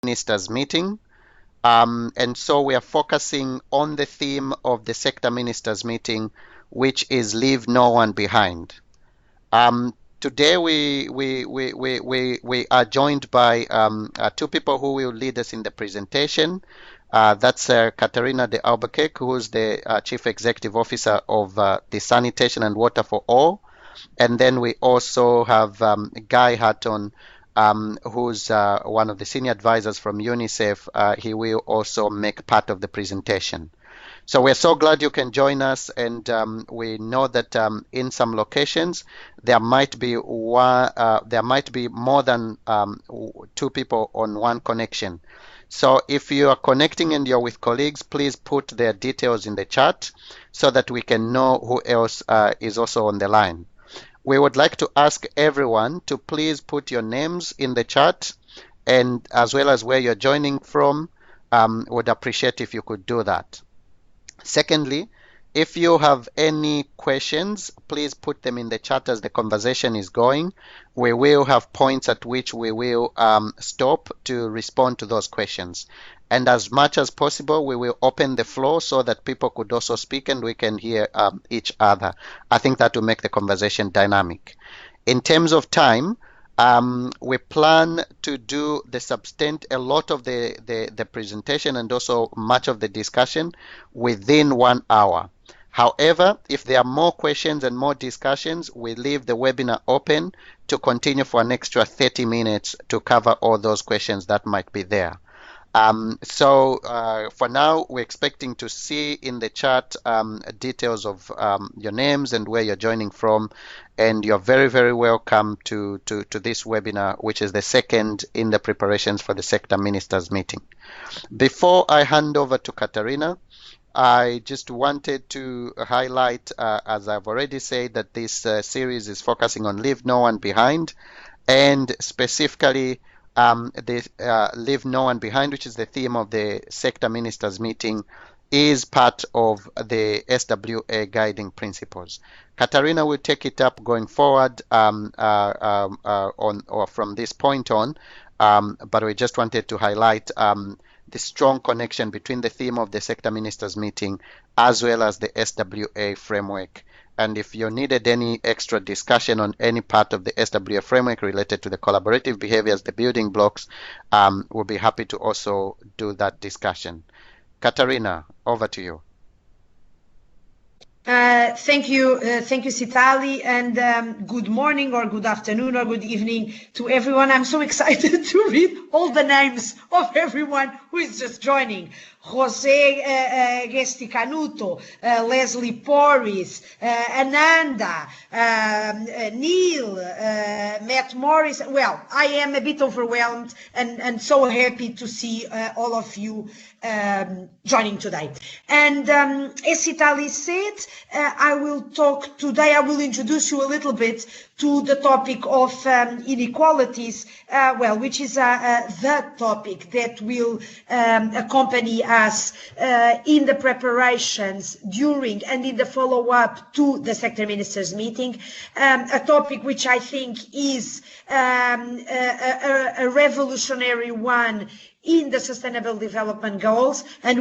ministers meeting. And so we are focusing on the theme of the sector ministers meeting, which is leave no one behind. Today we are joined by two people who will lead us in the presentation. That's Katarina de Albuquerque, who is the Chief Executive Officer of the Sanitation and Water for All. And then we also have Guy Hatton, who's one of the senior advisors from UNICEF. He will also make part of the presentation. So we're so glad you can join us, and we know that in some locations there might be more than two people on one connection. So if you are connecting and you're with colleagues, please put their details in the chat so that we can know who else is also on the line. We would like to ask everyone to please put your names in the chat, and as well as where you're joining from. Would appreciate if you could do that. Secondly, if you have any questions, please put them in the chat as the conversation is going. We will have points at which we will stop to respond to those questions. And as much as possible, we will open the floor so that people could also speak and we can hear each other. I think that will make the conversation dynamic. In terms of time, we plan to do a lot of the presentation and also much of the discussion within 1 hour. However, if there are more questions and more discussions, we leave the webinar open to continue for an extra 30 minutes to cover all those questions that might be there. For now, we're expecting to see in the chat details of your names and where you're joining from, and you're very, very welcome to this webinar, which is the second in the preparations for the sector ministers meeting. Before I hand over to Katarina, I just wanted to highlight, as I've already said, that this series is focusing on leave no one behind, and specifically leave no one behind, which is the theme of the sector ministers meeting, is part of the SWA guiding principles. Katarina will take it up going forward from this point on, but we just wanted to highlight the strong connection between the theme of the sector ministers meeting as well as the SWA framework. And if you needed any extra discussion on any part of the SWA framework related to the collaborative behaviors, the building blocks, we'll be happy to also do that discussion. Katarina, over to you. Thank you, Sitali, and good morning or good afternoon or good evening to everyone. I'm so excited to read all the names of everyone who is just joining. Jose Gesticanuto, Leslie Porris, Ananda, Neil, Matt Morris. Well, I am a bit overwhelmed and so happy to see all of you joining today. And as Sitali said, I will talk today, I will introduce you a little bit to the topic of inequalities, which is the topic that will accompany us in the preparations during and in the follow-up to the sector ministers meeting, a topic which I think is a revolutionary one in the Sustainable Development Goals, and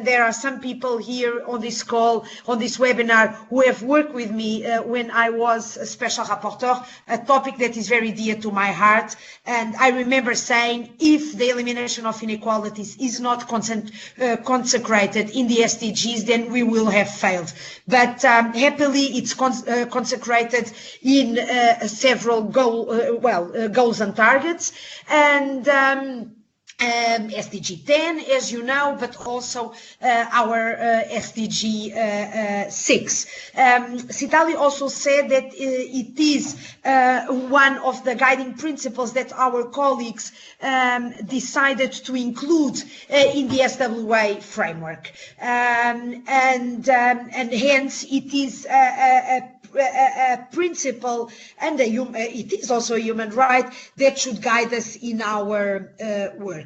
there are some people here on this call, on this webinar, who have worked with me when I was a special rapporteur, a topic that is very dear to my heart. And I remember saying, if the elimination of inequalities is not consecrated in the SDGs, then we will have failed. But happily, it's consecrated in several goals and targets. And SDG 10, as you know, but also our SDG 6. Sitali also said that it is one of the guiding principles that our colleagues decided to include in the SWA framework. And hence it is a principle and it is also a human right that should guide us in our work.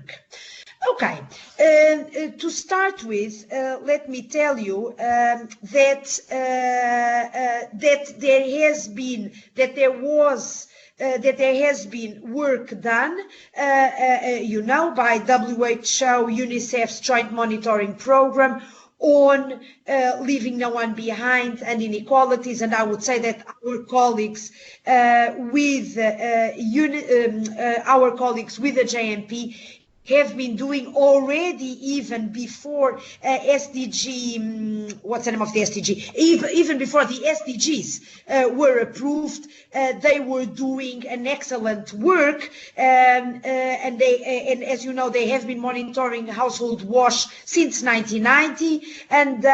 Okay, to start with, let me tell you that there was that there has been work done, you know, by WHO, UNICEF's joint monitoring program on leaving no one behind and inequalities. And I would say that our colleagues with the JMP have been doing already, even before SDG, what's the name of the SDG? Even before the SDGs were approved, they were doing an excellent work, and as you know, they have been monitoring household wash since 1990, and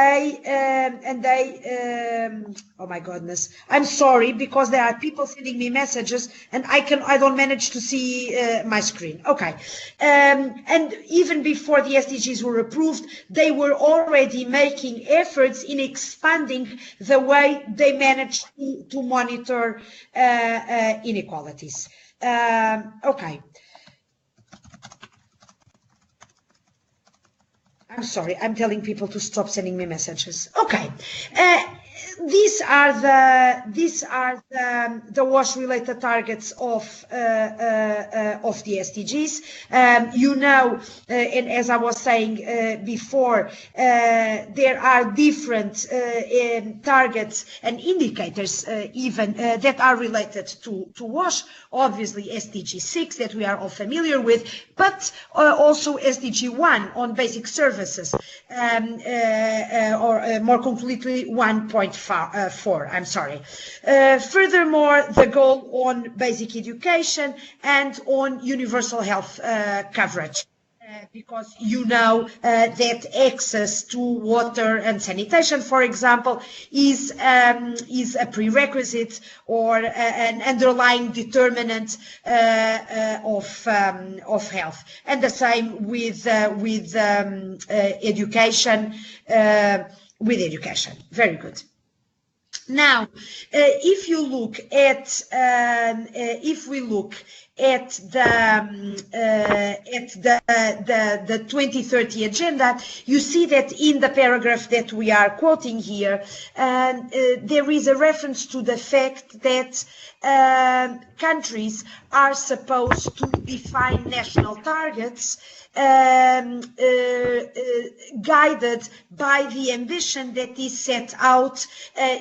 oh my goodness, I'm sorry, because there are people sending me messages and I don't manage to see my screen. Okay. And even before the SDGs were approved, they were already making efforts in expanding the way they managed to monitor inequalities. Okay. I'm sorry, I'm telling people to stop sending me messages. Okay. These are the WASH-related targets of the SDGs. You know, and as I was saying before, there are different targets and indicators even that are related to WASH. Obviously, SDG 6 that we are all familiar with, but also SDG 1 on basic services, or more completely 1.4, I'm sorry. Furthermore, the goal on basic education and on universal health coverage. Because you know that access to water and sanitation, for example, is a prerequisite or an underlying determinant of health, and the same with education. Very good. Now, if you look at, if we look at the 2030 agenda, you see that in the paragraph that we are quoting here, there is a reference to the fact that countries are supposed to define national targets guided by the ambition that is set out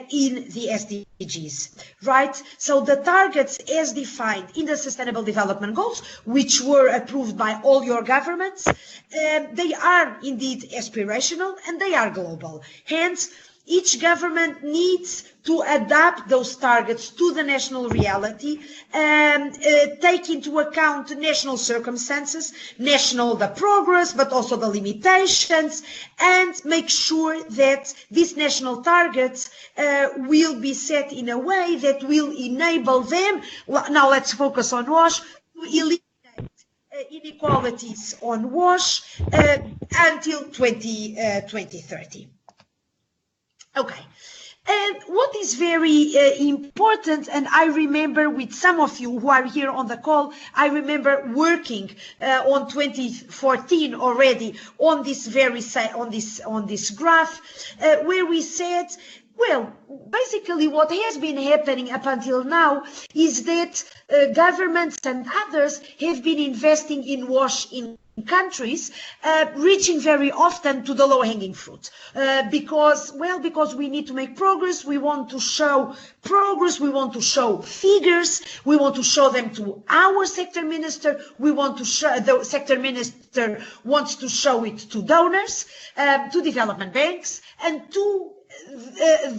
in the SDGs, right? So the targets as defined in the Sustainable Development Goals, which were approved by all your governments, they are indeed aspirational and they are global. Hence, each government needs to adapt those targets to the national reality and take into account national circumstances, the progress, but also the limitations, and make sure that these national targets will be set in a way that will enable them, now let's focus on WASH, to eliminate inequalities on WASH until 2030. Okay, and what is very important, and I remember with some of you who are here on the call, I remember working on 2014 already on this very on this graph, where we said, well, basically what has been happening up until now is that governments and others have been investing in WASH in countries, reaching very often to the low-hanging fruit, because we need to make progress, we want to show progress, we want to show figures, we want to show them to our sector minister, we want to show, the sector minister wants to show it to donors, to development banks, and to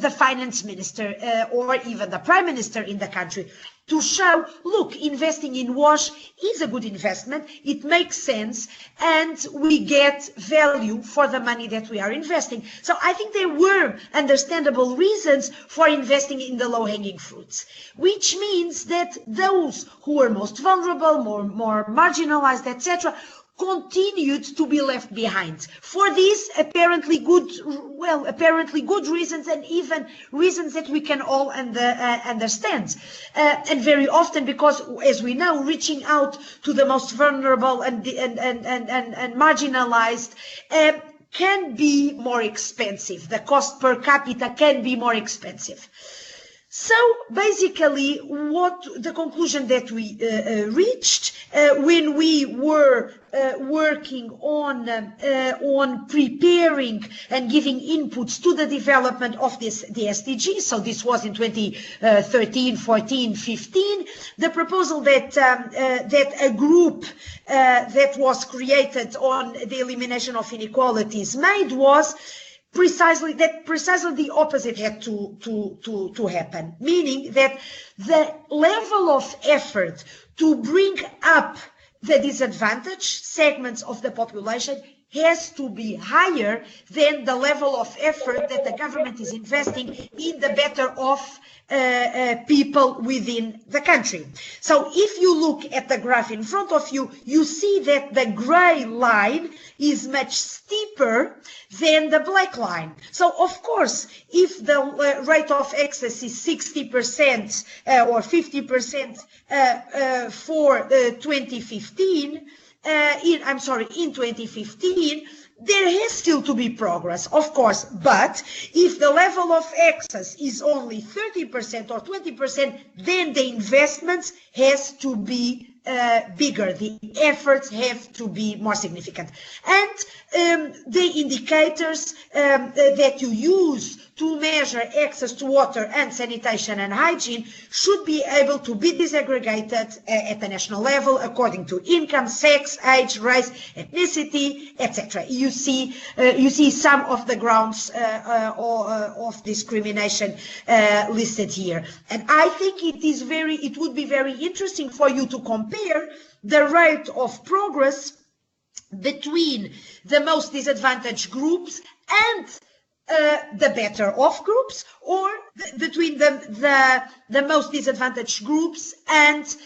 the finance minister or even the prime minister in the country, to show, look, investing in WASH is a good investment, it makes sense, and we get value for the money that we are investing. So I think there were understandable reasons for investing in the low-hanging fruits, which means that those who are most vulnerable, more marginalized, etc., continued to be left behind for these apparently good reasons, and even reasons that we can all understand. And very often, because as we know, reaching out to the most vulnerable and marginalized can be more expensive. The cost per capita can be more expensive. So basically, what the conclusion that we reached when we were working on preparing and giving inputs to the development of the SDGs, so this was in 2013, 14, 15, the proposal that a group that was created on the elimination of inequalities made was precisely the opposite had to happen, meaning that the level of effort to bring up the disadvantaged segments of the population has to be higher than the level of effort that the government is investing in the better off people within the country. So if you look at the graph in front of you, you see that the gray line is much steeper than the black line. So of course, if the rate of access is 60% or 50% for 2015, in 2015, there has still to be progress, of course, but if the level of access is only 30% or 20%, then the investments has to be bigger. The efforts have to be more significant. And the indicators that you use to measure access to water and sanitation and hygiene should be able to be disaggregated at the national level according to income, sex, age, race, ethnicity, etc. You see some of the grounds of discrimination listed here. And I think it would be very interesting for you to compare the rate of progress between the most disadvantaged groups and the better off groups, or between the most disadvantaged groups and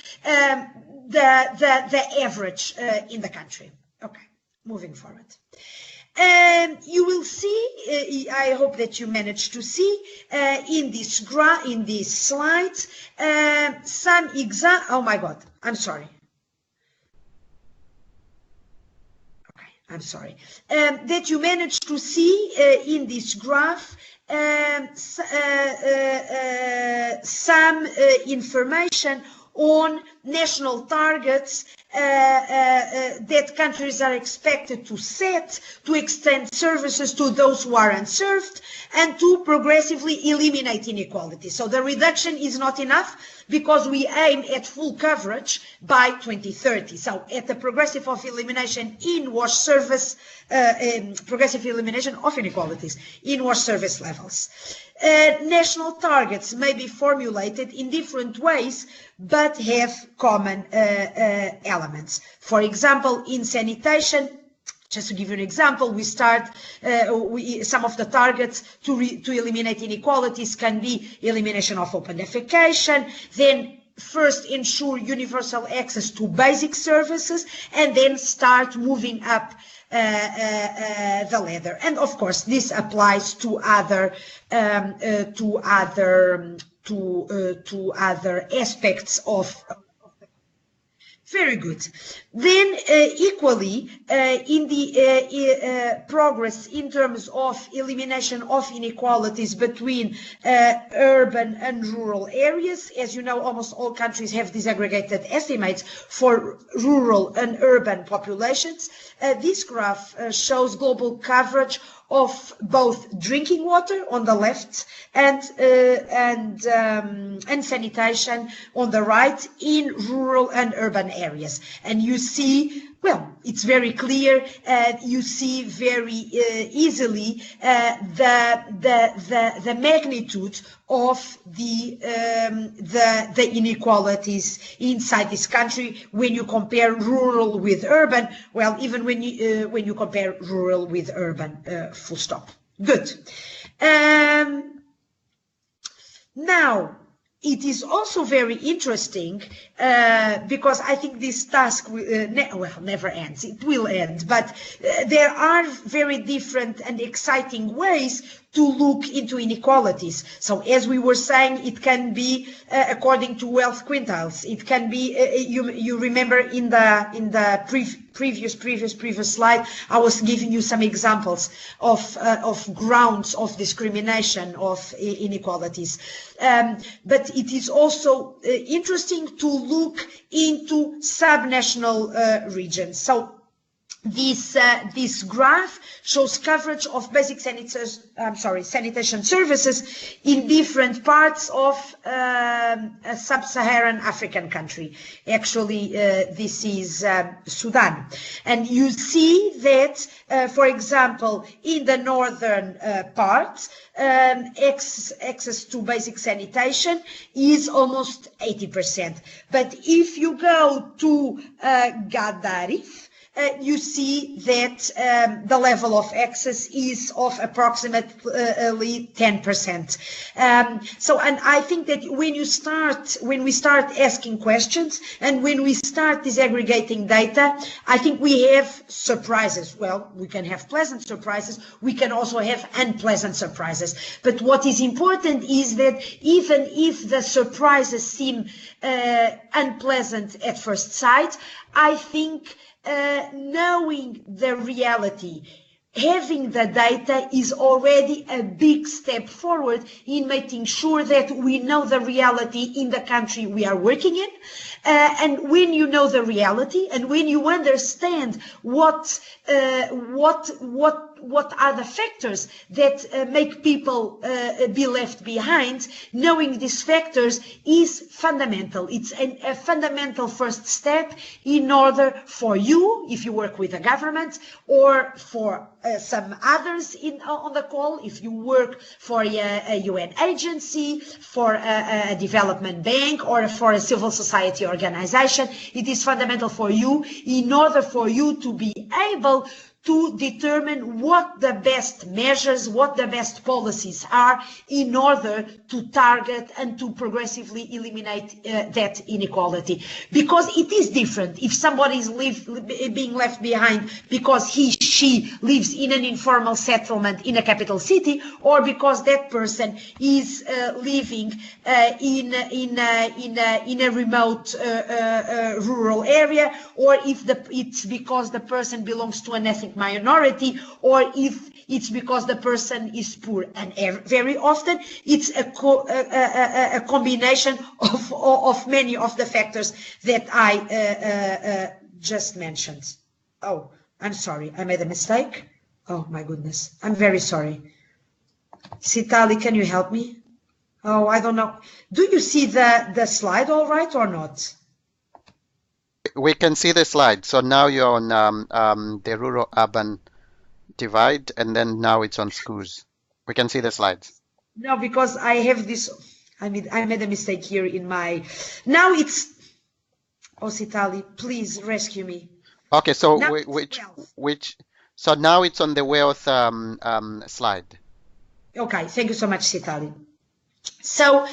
the average in the country. Okay, moving forward. You will see, I hope that you managed to see in these slides some oh my God, I'm sorry. I'm sorry, that you managed to see in this graph some information on national targets that countries are expected to set to extend services to those who are unserved and to progressively eliminate inequality. So the reduction is not enough because we aim at full coverage by 2030. So at the progressive of elimination in wash service, progressive elimination of inequalities in wash service levels. National targets may be formulated in different ways, but have common elements. For example, in sanitation, just to give you an example, we start, some of the targets to eliminate inequalities can be elimination of open defecation, then first ensure universal access to basic services, and then start moving up the ladder. And of course, this applies to other aspects of. Very good. Then equally in the progress in terms of elimination of inequalities between urban and rural areas, as you know, almost all countries have disaggregated estimates for rural and urban populations. This graph shows global coverage of both drinking water on the left and sanitation on the right in rural and urban areas. And you see, well, it's very clear. You see very easily the magnitude of the inequalities inside this country when you compare rural with urban. Well, even when you compare rural with urban, full stop. Good. Now, it is also very interesting because I think this task never ends. It will end, but there are very different and exciting ways to look into inequalities. So as we were saying, it can be according to wealth quintiles. It can be, you remember in the previous slide, I was giving you some examples of grounds of discrimination, of inequalities. But it is also interesting to look into subnational regions. So this graph shows coverage of basic sanitation services in different parts of a sub-Saharan African country. Actually, this is Sudan. And you see that, for example, in the northern part, access to basic sanitation is almost 80%. But if you go to Gadarif, you see that the level of access is of approximately 10%. And I think that when we start asking questions and when we start disaggregating data, I think we have surprises. Well, we can have pleasant surprises. We can also have unpleasant surprises. But what is important is that even if the surprises seem unpleasant at first sight, I think knowing the reality, having the data is already a big step forward in making sure that we know the reality in the country we are working in. And when you know the reality and when you understand what are the factors that make people be left behind, knowing these factors is fundamental. It's a fundamental first step in order for you, if you work with the government, or for some others on the call, if you work for a UN agency, for a development bank, or for a civil society organization. It is fundamental for you in order for you to be able to determine what the best measures, what the best policies are in order to target and to progressively eliminate that inequality. Because it is different if somebody is being left behind because she lives in an informal settlement in a capital city, or because that person is living in a remote rural area, or if it's because the person belongs to an ethnic minority, or if it's because the person is poor. And very often it's a combination of many of the factors that I just mentioned. Oh, I'm sorry, I made a mistake. Oh my goodness, I'm very sorry. Sitali, can you help me? Oh, I don't know. Do you see the slide all right or not? We can see the slide. So now you're on the rural-urban divide, and then now it's on schools. We can see the slides. No, because I have this. I made a mistake here in my. Now it's. Oh, Sitali, please rescue me. Okay, so Now which? So now it's on the wealth slide. Okay, thank you so much, Sitali. So.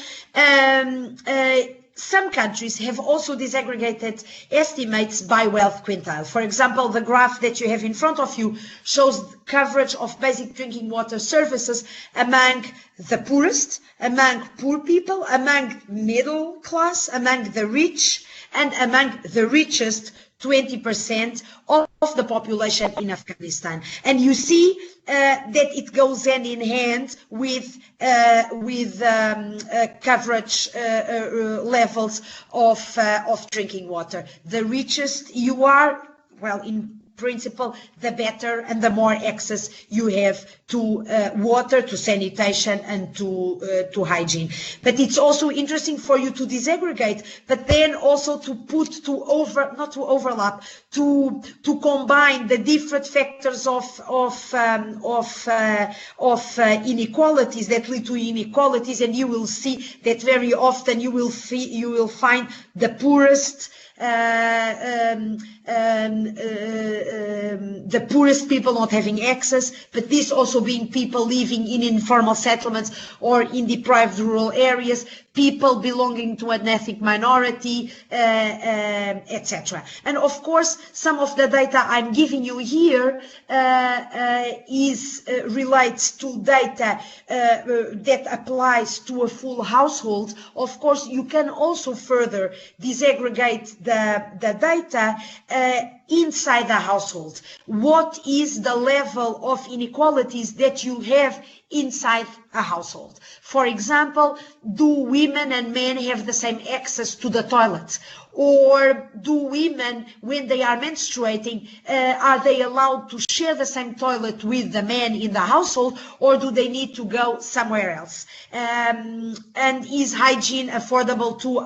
Some countries have also disaggregated estimates by wealth quintile. For example, the graph that you have in front of you shows coverage of basic drinking water services among the poorest, among poor people, among middle class, among the rich, and among the richest 20% of the population in Afghanistan. And you see that it goes hand in hand with coverage levels of drinking water. The richest you are, well, in principle, the better and the more access you have to water, to sanitation, and to hygiene. But it's also interesting for you to disaggregate, but then also to put not to overlap, to combine the different factors of inequalities that lead to inequalities, and you will see that very often you will find the poorest the poorest people not having access, but this also being people living in informal settlements or in deprived rural areas, people belonging to an ethnic minority, etc. And of course, some of the data I'm giving you here relates to data that applies to a full household. Of course, you can also further disaggregate the data inside the household. What is the level of inequalities that you have inside a household? For example, do women and men have the same access to the toilet? Or do women, when they are menstruating, are they allowed to share the same toilet with the men in the household, or do they need to go somewhere else? And is hygiene affordable to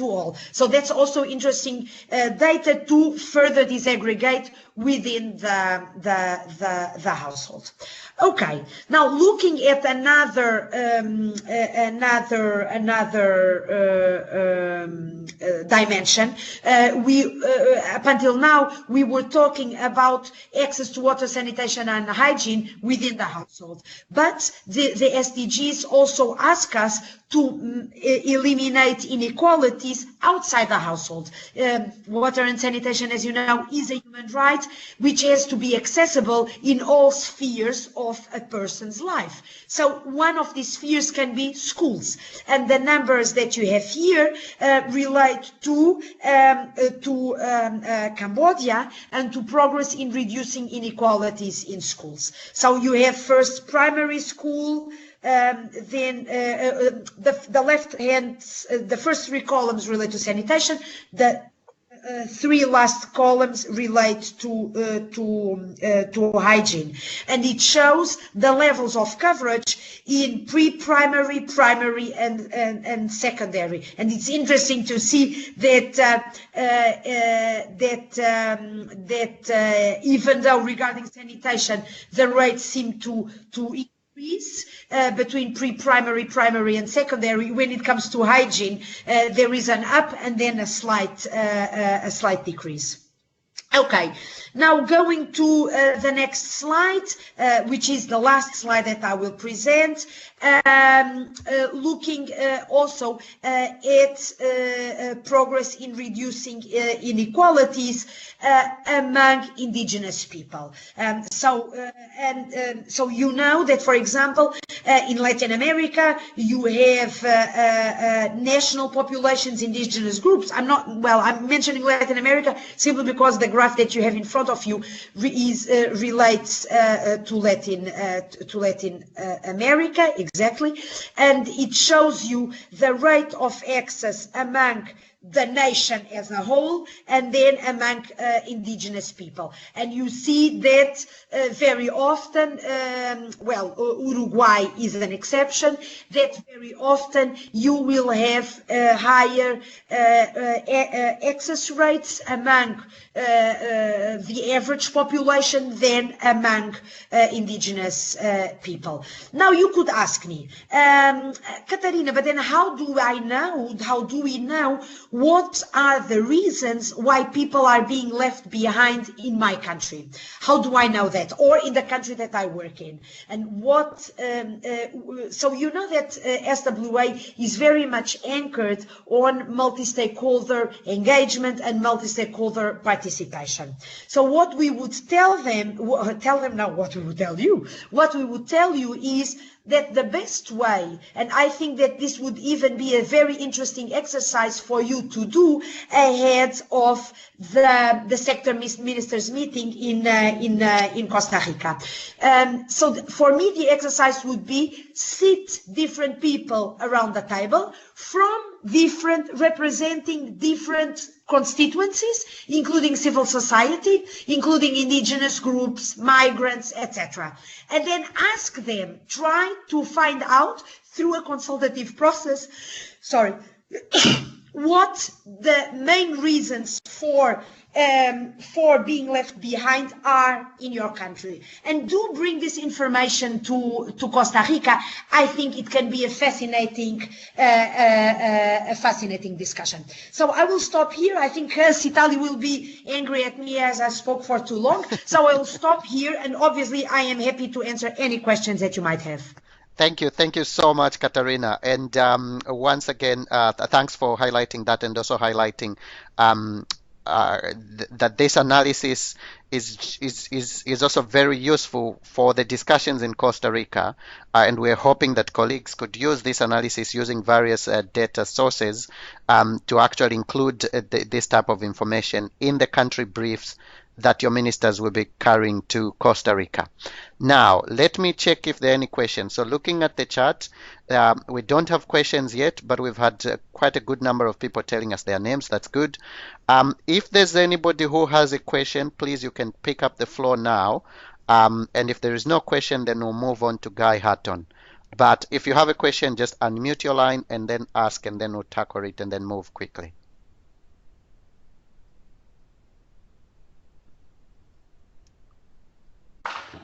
all? So that's also interesting data to further disaggregate within the household. Okay, now looking at another dimension, up until now we were talking about access to water, sanitation and hygiene within the household, but the SDGs also ask us to eliminate inequalities outside the household. Water and sanitation, as you know, is a human right which has to be accessible in all spheres of a person's life. So one of these spheres can be schools, and the numbers that you have here relate to Cambodia and to progress in reducing inequalities in schools. So you have first primary school, then the left hand, the first three columns relate to sanitation, the three last columns relate to hygiene, and it shows the levels of coverage in pre-primary, primary, and secondary. And it's interesting to see that even though regarding sanitation the rates seem to increase between pre-primary, primary and secondary, when it comes to hygiene there is an up and then a slight decrease. Okay, now going to the next slide, which is the last slide that I will present, looking also at progress in reducing inequalities among indigenous people. So you know that, for example, in Latin America, you have national populations, indigenous groups. I'm mentioning Latin America simply because the graph that you have in front of you relates to Latin America, exactly, and it shows you the rate of access among the nation as a whole and then among indigenous people. And you see that very often, Uruguay is an exception, that very often you will have higher access rates among the average population than among indigenous people. Now you could ask me, Katarina, but then how do we know what are the reasons why people are being left behind in my country? How do I know that? Or in the country that I work in? And what, so you know that SWA is very much anchored on multi-stakeholder engagement and multi-stakeholder participation. So what we would tell them what we would tell you is that the best way, and I think that this would even be a very interesting exercise for you to do ahead of the sector ministers meeting in Costa Rica. So for me, the exercise would be sit different people around the table representing different constituencies, including civil society, including indigenous groups, migrants, etc. And then ask them, try to find out through a consultative process, what the main reasons for being left behind are in your country. And do bring this information to Costa Rica. I think it can be a fascinating discussion. So I will stop here. I think Sitali will be angry at me as I spoke for too long. So I will stop here, and obviously I am happy to answer any questions that you might have. Thank you so much, Katarina. And once again, thanks for highlighting that, and also highlighting that this analysis is also very useful for the discussions in Costa Rica, and we're hoping that colleagues could use this analysis using various data sources to actually include this type of information in the country briefs that your ministers will be carrying to Costa Rica. Now, let me check if there are any questions. So looking at the chat, we don't have questions yet, but we've had quite a good number of people telling us their names. That's good. If there's anybody who has a question, please, you can pick up the floor now. And if there is no question, then we'll move on to Guy Hatton. But if you have a question, just unmute your line and then ask, and then we'll tackle it and then move quickly.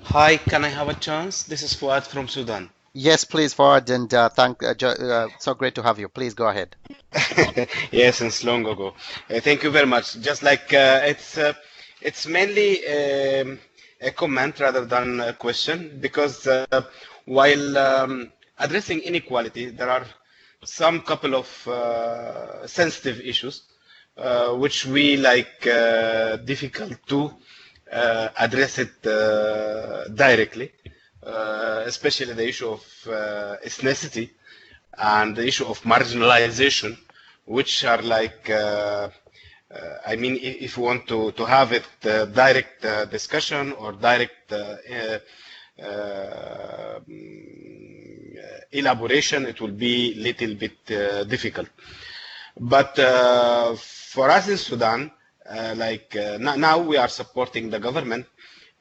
Hi, can I have a chance? This is Fuad from Sudan. Yes, please, Fuad, and so great to have you. Please go ahead. Yes, since long ago. Thank you very much. Just like it's mainly a comment rather than a question, because while addressing inequality, there are some couple of sensitive issues which we like difficult to address it directly, especially the issue of ethnicity and the issue of marginalization, which are like, I mean, if you want to have it direct discussion or direct elaboration, it will be a little bit difficult. But for us in Sudan, now we are supporting the government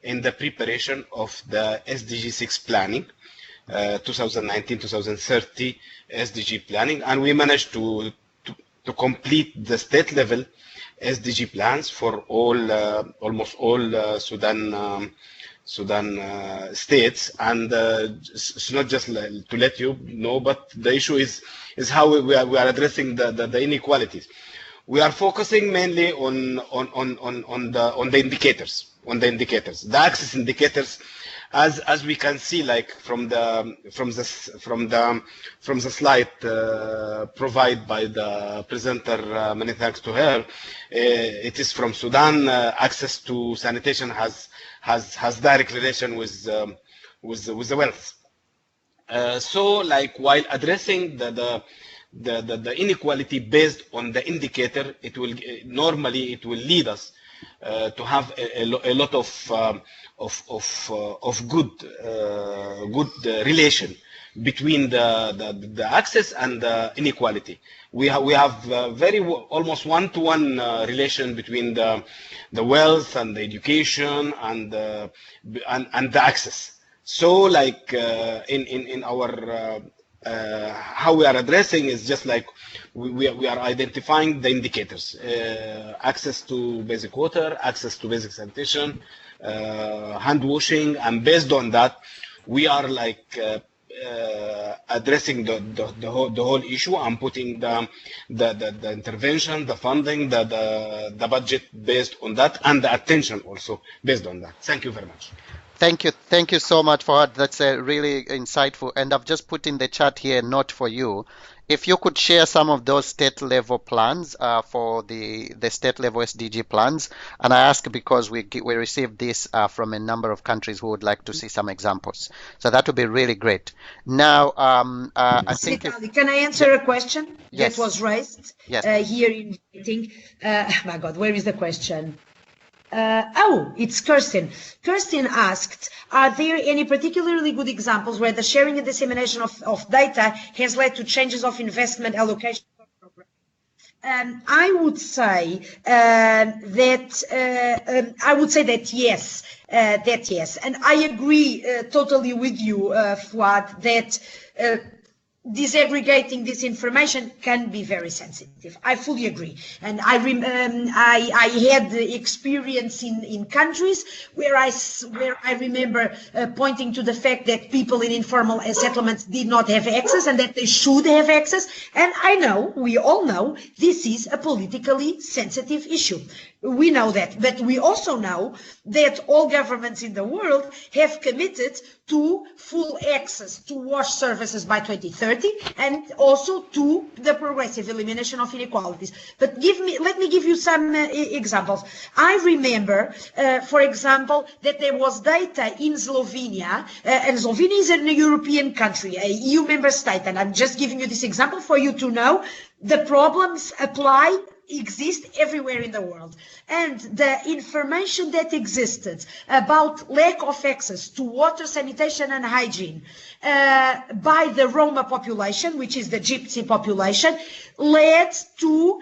in the preparation of the SDG 6 planning, 2019-2030 SDG planning, and we managed to complete the state level SDG plans for all almost all Sudan states. And it's not just to let you know, but the issue is how we are addressing the inequalities. We are focusing mainly on the indicators, the access indicators, as we can see, like from the slide provided by the presenter. Many thanks to her. It is from Sudan. Access to sanitation has direct relation with the wealth. So, like, while addressing the inequality based on the indicator, it will normally lead us to have a lot of good relation between the access and the inequality. We have very almost one-to-one relation between the wealth and the education and the access. So, like in our how we are addressing is just like we are identifying the indicators: access to basic water, access to basic sanitation, hand washing, and based on that, we are like addressing the whole issue and putting the intervention, the funding, the budget based on that, and the attention also based on that. Thank you very much. Thank you so much for that. That's really insightful. And I've just put in the chat here a note for you. If you could share some of those state level plans for the state level SDG plans, and I ask because we received this from a number of countries who would like to see some examples. So that would be really great. Now, I think can I answer a question that was raised here in the meeting? My God, where is the question? It's Kirsten. Kirsten asked, are there any particularly good examples where the sharing and dissemination of data has led to changes of investment allocation? I would say that yes, and I agree totally with you, Fuad, that disaggregating this information can be very sensitive. I fully agree. And I had the experience in countries where I remember pointing to the fact that people in informal settlements did not have access and that they should have access. And I know, we all know, this is a politically sensitive issue. We know that, but we also know that all governments in the world have committed to full access to wash services by 2030 and also to the progressive elimination of inequalities. But let me give you some examples. I remember, for example, that there was data in Slovenia, and Slovenia is a European country, a EU member state, and I'm just giving you this example for you to know the problems exist everywhere in the world. And the information that existed about lack of access to water, sanitation and hygiene by the Roma population, which is the gypsy population, led to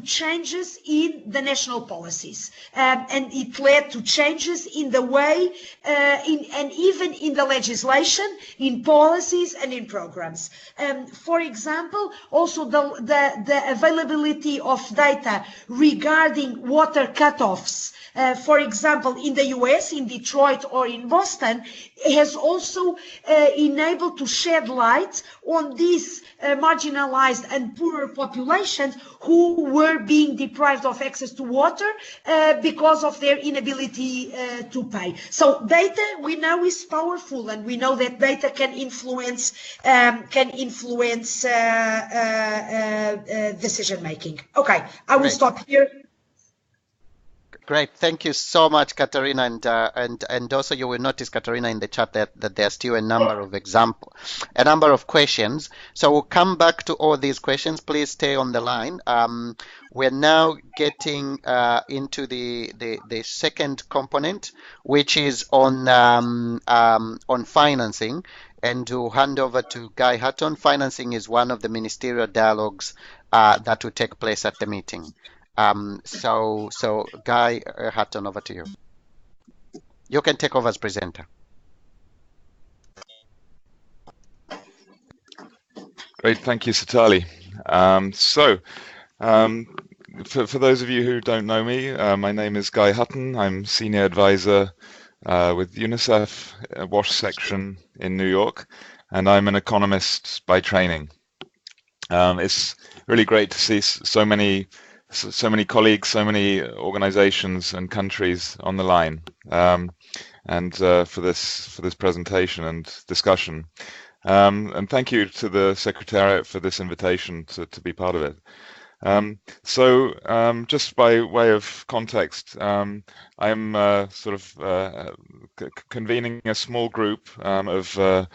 changes in the national policies, and it led to changes in the way, and even in the legislation, in policies and in programs. For example, also the availability of data regarding water cutoffs, for example, in the US, in Detroit or in Boston, has also enabled to shed light on these marginalized and poorer populations who were being deprived of access to water because of their inability to pay. So data, we know, is powerful, and we know that data can influence decision making. Okay, I will stop here. Great, thank you so much, Katarina, and also you will notice, Katarina, in the chat that there are still a number of questions. So we'll come back to all these questions. Please stay on the line. We're now getting into the second component, which is on financing, and to hand over to Guy Hutton. Financing is one of the ministerial dialogues that will take place at the meeting. So Guy Hutton, over to you. You can take over as presenter. Great, thank you, Satali. For those of you who don't know me, my name is Guy Hutton. I'm Senior Advisor with UNICEF WASH section in New York, and I'm an economist by training. It's really great to see so many colleagues, so many organizations and countries on the line, and for this presentation and discussion. And thank you to the Secretariat for this invitation to be part of it. Just by way of context, I'm convening a small group of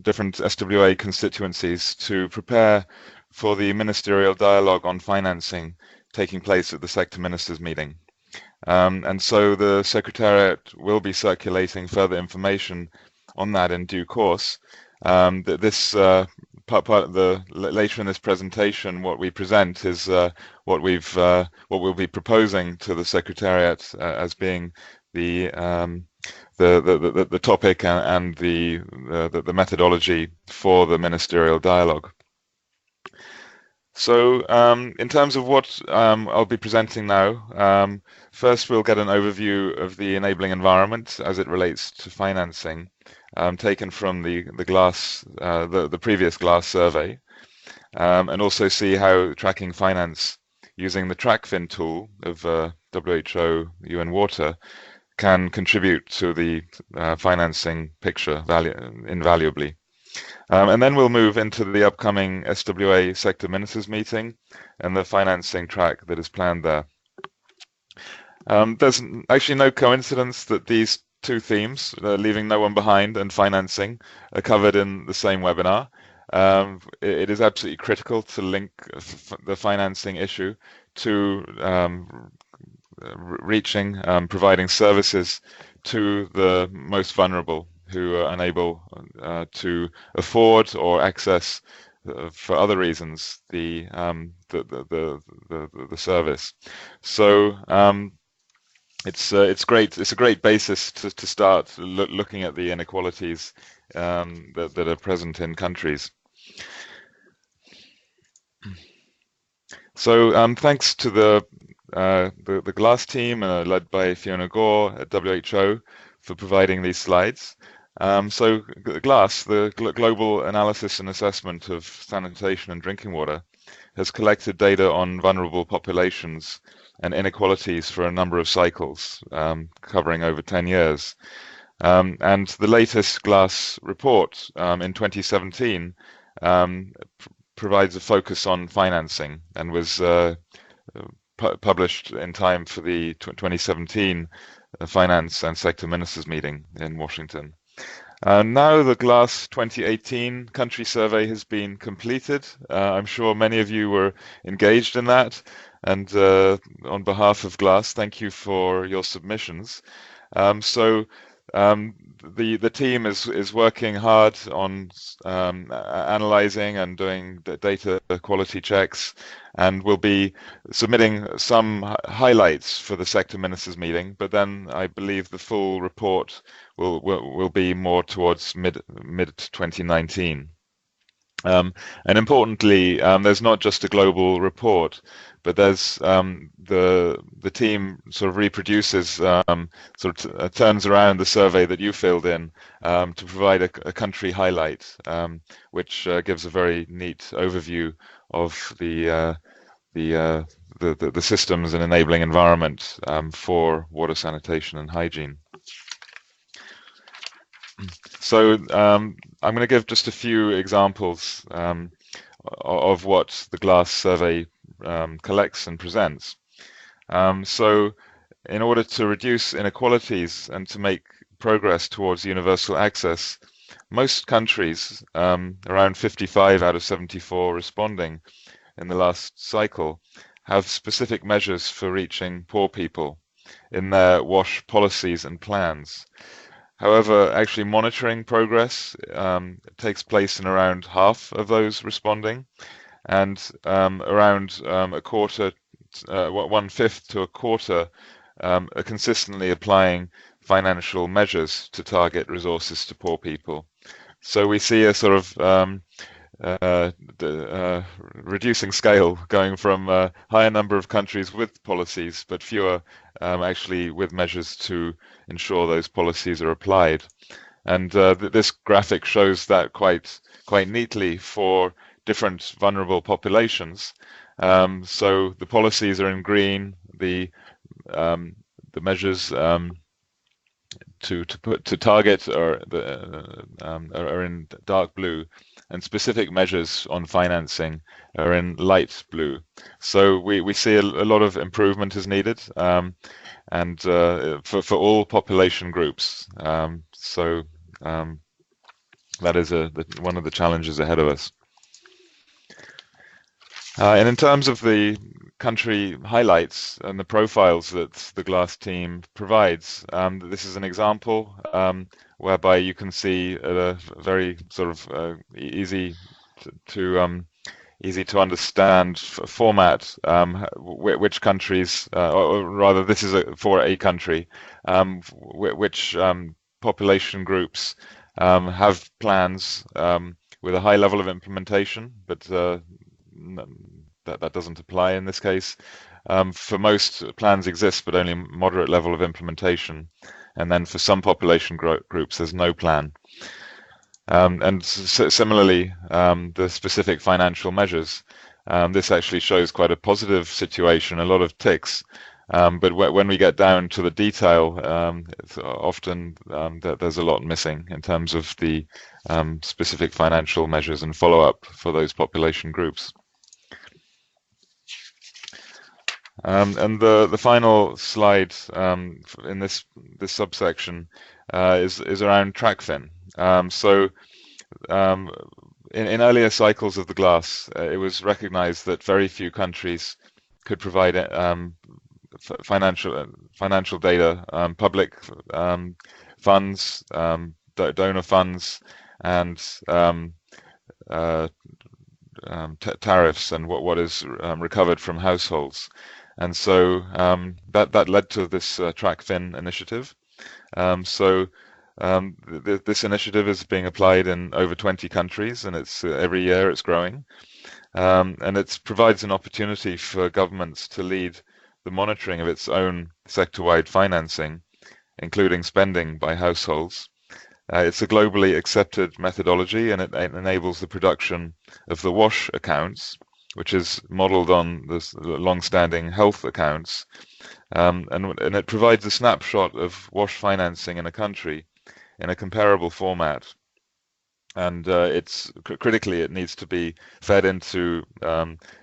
different SWA constituencies to prepare for the ministerial dialogue on financing taking place at the sector ministers meeting. And so the Secretariat will be circulating further information on that in due course. Later in this presentation, what we present is what we'll be proposing to the Secretariat as being the topic and the methodology for the ministerial dialogue. So in terms of what I'll be presenting now, first we'll get an overview of the enabling environment as it relates to financing, taken from the previous GLASS survey, and also see how tracking finance using the TrackFin tool of WHO UN Water can contribute to the financing picture invaluably. And then we'll move into the upcoming SWA sector ministers meeting and the financing track that is planned there. There's actually no coincidence that these two themes, leaving no one behind and financing, are covered in the same webinar. It is absolutely critical to link the financing issue to providing services to the most vulnerable who are unable to afford or access, for other reasons, the service. So it's a great basis to start looking at the inequalities that are present in countries. So thanks to the GLASS team led by Fiona Gore at WHO for providing these slides. So GLASS, the Global Analysis and Assessment of Sanitation and Drinking Water, has collected data on vulnerable populations and inequalities for a number of cycles, covering over 10 years. And the latest GLASS report in 2017 provides a focus on financing and was published in time for the 2017 Finance and Sector Ministers meeting in Washington. Now the GLASS 2018 country survey has been completed. I'm sure many of you were engaged in that, and on behalf of GLASS, thank you for your submissions. The team is working hard on analyzing and doing the data quality checks, and will be submitting some highlights for the sector ministers meeting. But then I believe the full report will be more towards mid 2019. And importantly, there's not just a global report, but there's the team sort of reproduces, turns around the survey that you filled in to provide a country highlight, which gives a very neat overview of the systems and enabling environment for water sanitation and hygiene. So I'm going to give just a few examples of what the GLASS survey collects and presents. So in order to reduce inequalities and to make progress towards universal access, most countries, around 55 out of 74 responding in the last cycle, have specific measures for reaching poor people in their WASH policies and plans. However, actually monitoring progress takes place in around half of those responding, and around a quarter, 1/5 to a quarter, are consistently applying financial measures to target resources to poor people. So we see a sort of reducing scale, going from a higher number of countries with policies, but fewer actually with measures to ensure those policies are applied. And this graphic shows that quite neatly for different vulnerable populations. So the policies are in green, the measures to target are in dark blue, and specific measures on financing are in light blue. So we see a lot of improvement is needed, and for all population groups. That is one of the challenges ahead of us. And in terms of the country highlights and the profiles that the GLASS team provides, this is an example whereby you can see a very sort of easy to understand format which countries, or rather this is for a country, which population groups have plans with a high level of implementation, but that doesn't apply in this case. For most, plans exist, but only moderate level of implementation. And then for some population groups, there's no plan. And similarly, the specific financial measures, this actually shows quite a positive situation, a lot of ticks. But when we get down to the detail, often there's a lot missing in terms of the specific financial measures and follow-up for those population groups. And the final slide in this subsection is around TRACFIN. In earlier cycles of the GLASS, it was recognized that very few countries could provide financial data, public funds, donor funds, and tariffs, and what is recovered from households. And so that led to this TRACFIN initiative. So This initiative is being applied in over 20 countries, and it's every year it's growing. And it provides an opportunity for governments to lead the monitoring of its own sector-wide financing, including spending by households. It's a globally accepted methodology, and it enables the production of the WASH accounts, which is modeled on the long-standing health accounts. And it provides a snapshot of WASH financing in a country in a comparable format. And critically, it needs to be fed into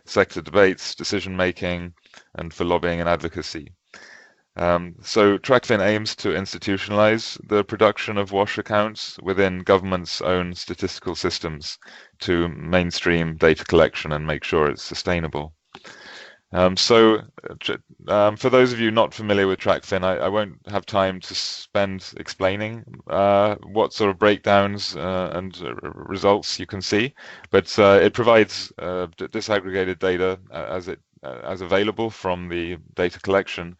sector debates, decision making, and for lobbying and advocacy. So TRACFIN aims to institutionalize the production of WASH accounts within government's own statistical systems to mainstream data collection and make sure it's sustainable. For those of you not familiar with TRACFIN, I won't have time to spend explaining what sort of breakdowns and results you can see, but it provides disaggregated data as available from the data collection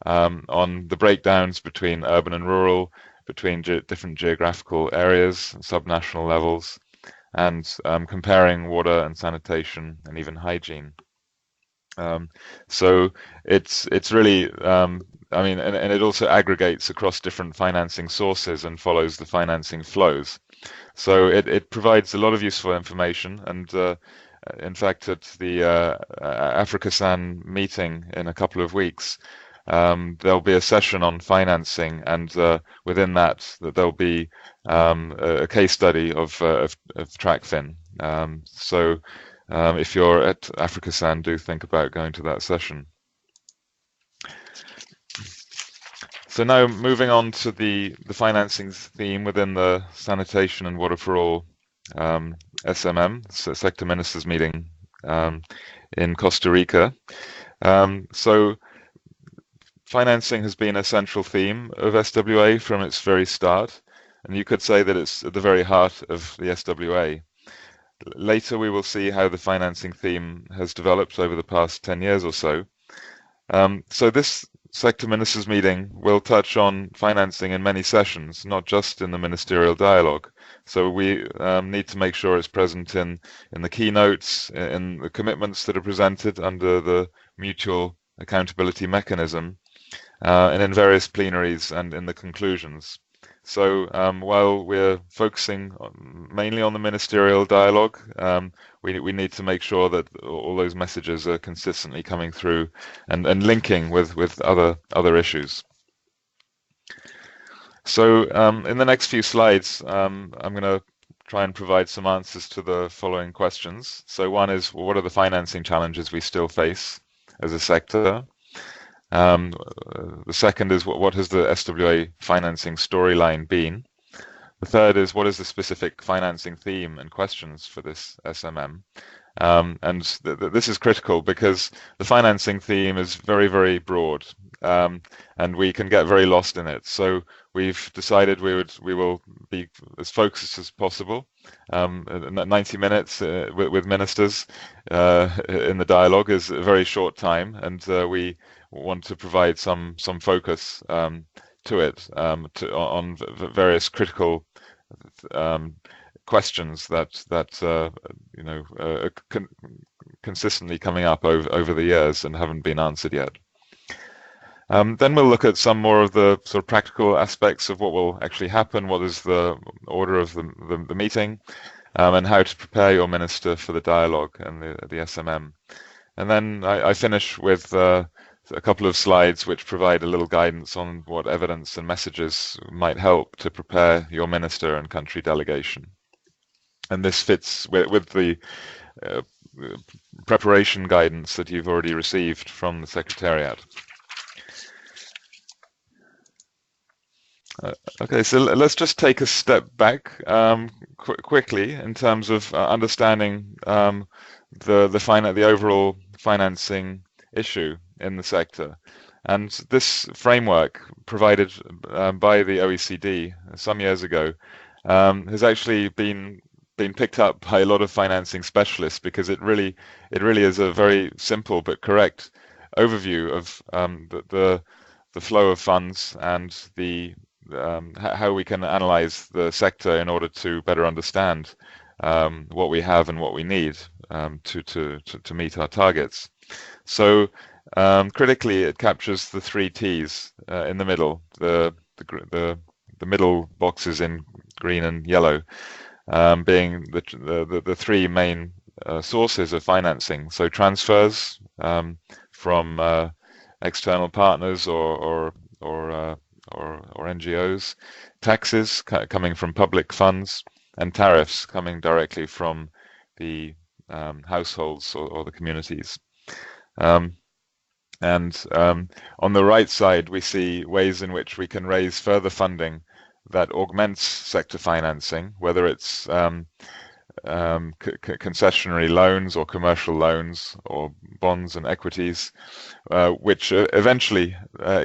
on the breakdowns between urban and rural, between different geographical areas, subnational levels, and comparing water and sanitation and even hygiene. So it's really, I mean, and it also aggregates across different financing sources and follows the financing flows. So it provides a lot of useful information. And in fact, at the AfricaSan meeting in a couple of weeks, there'll be a session on financing, and within that there'll be a case study of TRACFIN. If you're at AfricaSan, do think about going to that session. So now moving on to the financing theme within the Sanitation and Water for All SMM, so Sector Ministers meeting in Costa Rica. So financing has been a central theme of SWA from its very start, and you could say that it's at the very heart of the SWA. Later, we will see how the financing theme has developed over the past 10 years or so. So this Sector Ministers meeting will touch on financing in many sessions, not just in the ministerial dialogue. So we need to make sure it's present in the keynotes, in the commitments that are presented under the mutual accountability mechanism, and in various plenaries and in the conclusions. So while we're focusing mainly on the ministerial dialogue, we need to make sure that all those messages are consistently coming through and linking with other issues. So in the next few slides, I'm going to try and provide some answers to the following questions. So one is, well, what are the financing challenges we still face as a sector? The second is, what has the SWA financing storyline been? The third is, what is the specific financing theme and questions for this SMM? And this is critical because the financing theme is very, very broad, and we can get very lost in it. So we've decided we will be as focused as possible. 90 minutes with ministers in the dialogue is a very short time, and we want to provide some focus to it on various critical questions that you know are consistently coming up over the years and haven't been answered yet. Then we'll look at some more of the sort of practical aspects of what will actually happen, what is the order of the meeting, and how to prepare your minister for the dialogue and the SMM. And then I finish with a couple of slides which provide a little guidance on what evidence and messages might help to prepare your minister and country delegation. And this fits with the preparation guidance that you've already received from the Secretariat. Okay, so let's just take a step back quickly in terms of understanding the overall financing issue in the sector. And this framework provided by the OECD some years ago has actually been picked up by a lot of financing specialists, because it really is a very simple but correct overview of the flow of funds and the how we can analyze the sector in order to better understand what we have and what we need to meet our targets. So critically, it captures the 3 T's in the middle, the middle boxes in green and yellow, being the 3 main sources of financing. So transfers from external partners or NGOs, taxes coming from public funds, and tariffs coming directly from the households or the communities. On the right side, we see ways in which we can raise further funding that augments sector financing, whether it's concessionary loans or commercial loans or bonds and equities, which eventually,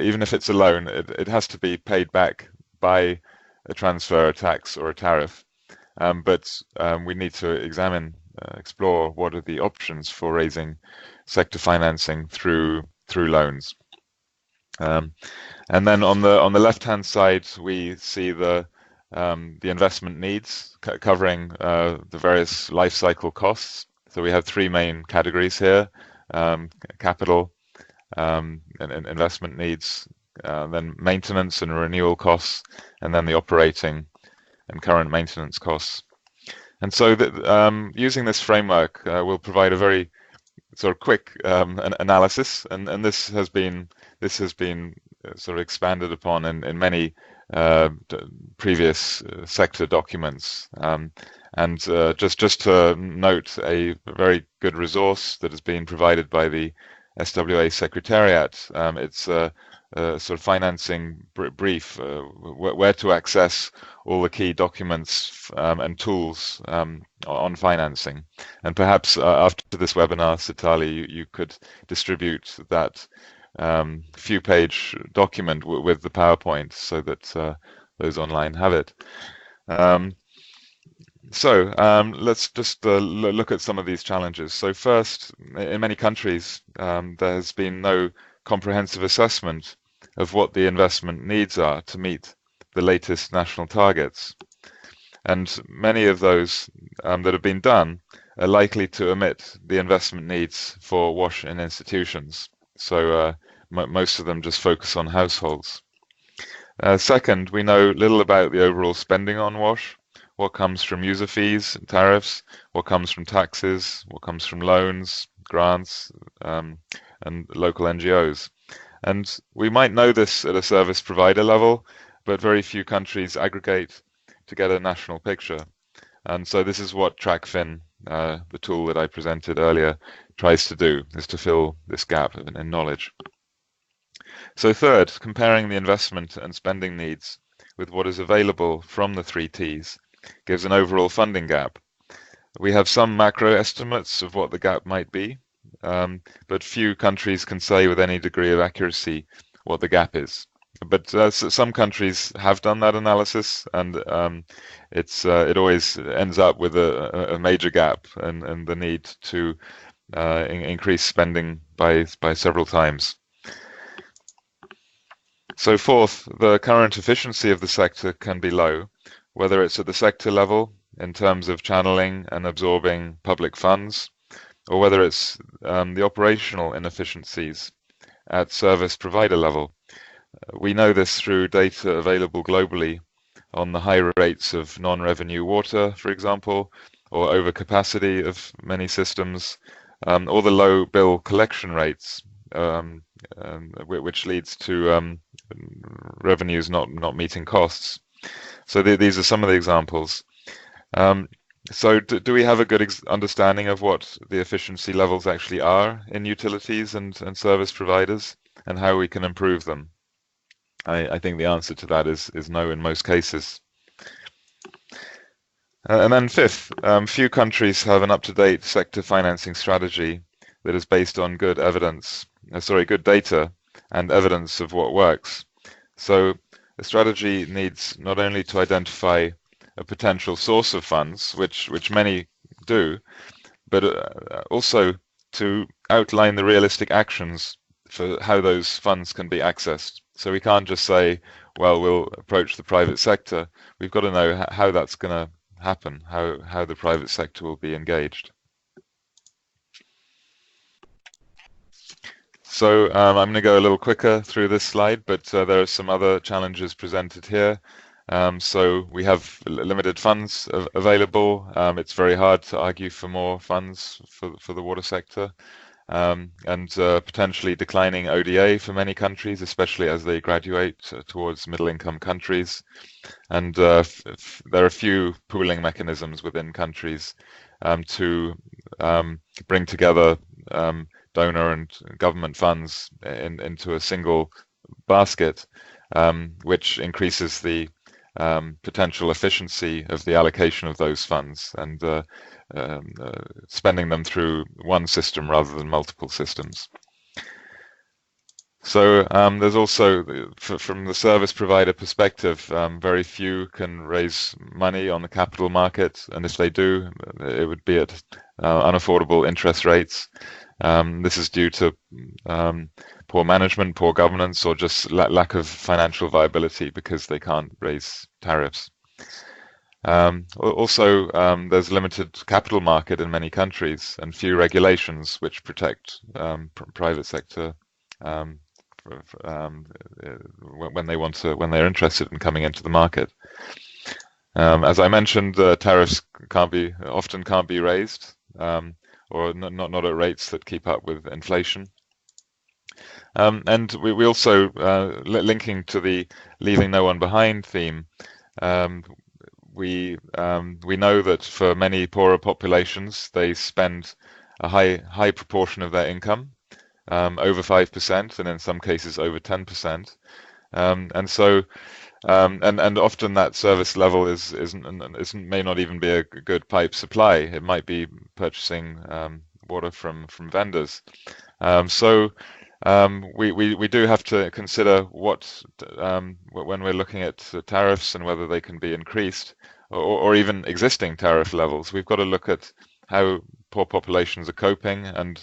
even if it's a loan, it has to be paid back by a transfer, a tax, or a tariff. But we need to explore what are the options for raising sector financing through loans. And then on the left-hand side, we see the investment needs covering the various life cycle costs. So we have 3 main categories here: capital and investment needs, then maintenance and renewal costs, and then the operating and current maintenance costs. And so using this framework, we'll provide a very sort of quick analysis, and this has been sort of expanded upon in many previous sector documents. And just to note a very good resource that has been provided by the SWA Secretariat. It's a sort of financing brief, where to access all the key documents and tools on financing. And perhaps after this webinar, Sitali, you could distribute that few-page document with the PowerPoint so that those online have it. Let's just look at some of these challenges. So first, in many countries, there has been no comprehensive assessment of what the investment needs are to meet the latest national targets. And many of those that have been done are likely to omit the investment needs for WASH in institutions. So most of them just focus on households. Second, we know little about the overall spending on WASH, what comes from user fees and tariffs, what comes from taxes, what comes from loans, grants, and local NGOs. And we might know this at a service provider level, but very few countries aggregate to get a national picture. And so this is what TrackFin, the tool that I presented earlier, tries to do, is to fill this gap in knowledge. So third, comparing the investment and spending needs with what is available from the 3 Ts gives an overall funding gap. We have some macro estimates of what the gap might be, but few countries can say with any degree of accuracy what the gap is. But some countries have done that analysis, and it always ends up with a major gap and the need to increase spending by several times. So fourth, the current efficiency of the sector can be low, whether it's at the sector level in terms of channeling and absorbing public funds, or whether it's the operational inefficiencies at service provider level. We know this through data available globally on the high rates of non-revenue water, for example, or overcapacity of many systems, or the low bill collection rates, which leads to revenues not meeting costs. So these are some of the examples. So do we have a good understanding of what the efficiency levels actually are in utilities and service providers, and how we can improve them? I think the answer to that is no in most cases. And then fifth, few countries have an up-to-date sector financing strategy that is based on good data and evidence of what works. So the strategy needs not only to identify a potential source of funds, which many do, but also to outline the realistic actions for how those funds can be accessed. So we can't just say, well, we'll approach the private sector. We've got to know how that's going to happen, how the private sector will be engaged. So I'm going to go a little quicker through this slide, but there are some other challenges presented here. So we have limited funds available. It's very hard to argue for more funds for the water sector. And potentially declining ODA for many countries, especially as they graduate towards middle-income countries. And there are few pooling mechanisms within countries to bring together donor and government funds into a single basket, which increases the potential efficiency of the allocation of those funds and spending them through one system rather than multiple systems. So there's also, from the service provider perspective, very few can raise money on the capital market, and if they do, it would be at unaffordable interest rates. This is due to poor management, poor governance, or just lack of financial viability because they can't raise tariffs. Also, there's limited capital market in many countries and few regulations which protect private sector when they're interested in coming into the market. As I mentioned, tariffs often can't be raised, or not at rates that keep up with inflation. And we also, linking to the leaving no one behind theme, we know that for many poorer populations, they spend a high proportion of their income, over 5%, and in some cases over 10%. And so, and often that service level may not even be a good pipe supply. It might be purchasing water from vendors. So we do have to consider what when we're looking at tariffs and whether they can be increased, or even existing tariff levels. We've got to look at how poor populations are coping and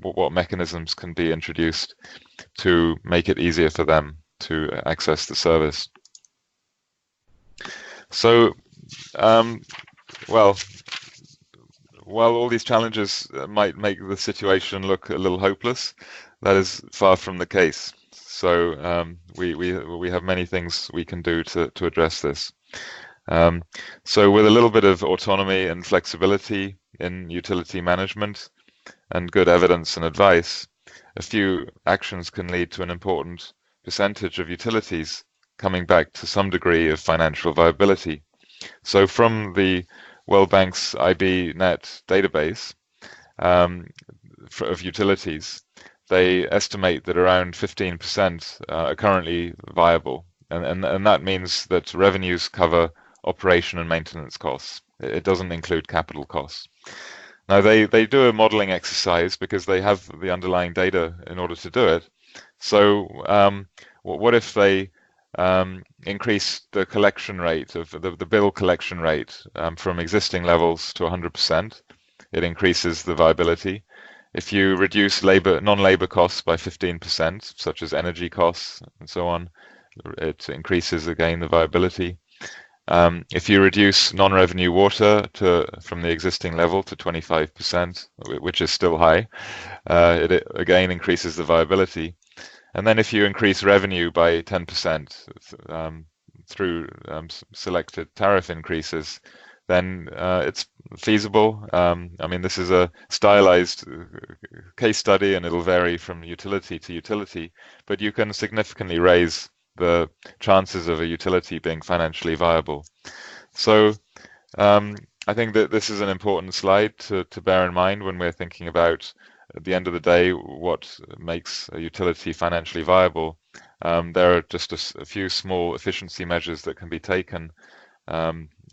what mechanisms can be introduced to make it easier for them to access the service. So, well, while all these challenges might make the situation look a little hopeless, that is far from the case. So we have many things we can do to address this. So with a little bit of autonomy and flexibility in utility management and good evidence and advice, a few actions can lead to an important percentage of utilities coming back to some degree of financial viability. So from the World Bank's IBNet database of utilities, they estimate that around 15% are currently viable. And that means that revenues cover operation and maintenance costs. It doesn't include capital costs. Now, they do a modeling exercise because they have the underlying data in order to do it. So what if they increase the collection rate of the bill collection rate from existing levels to 100%? It increases the viability. If you reduce non-labor costs by 15%, such as energy costs and so on, it increases again the viability. If you reduce non-revenue water from the existing level to 25%, which is still high, it again increases the viability. And then if you increase revenue by 10% through selected tariff increases, then it's feasible. I mean, this is a stylized case study, and it'll vary from utility to utility, but you can significantly raise the chances of a utility being financially viable. So I think that this is an important slide to bear in mind when we're thinking about, at the end of the day, what makes a utility financially viable. There are just a few small efficiency measures that can be taken,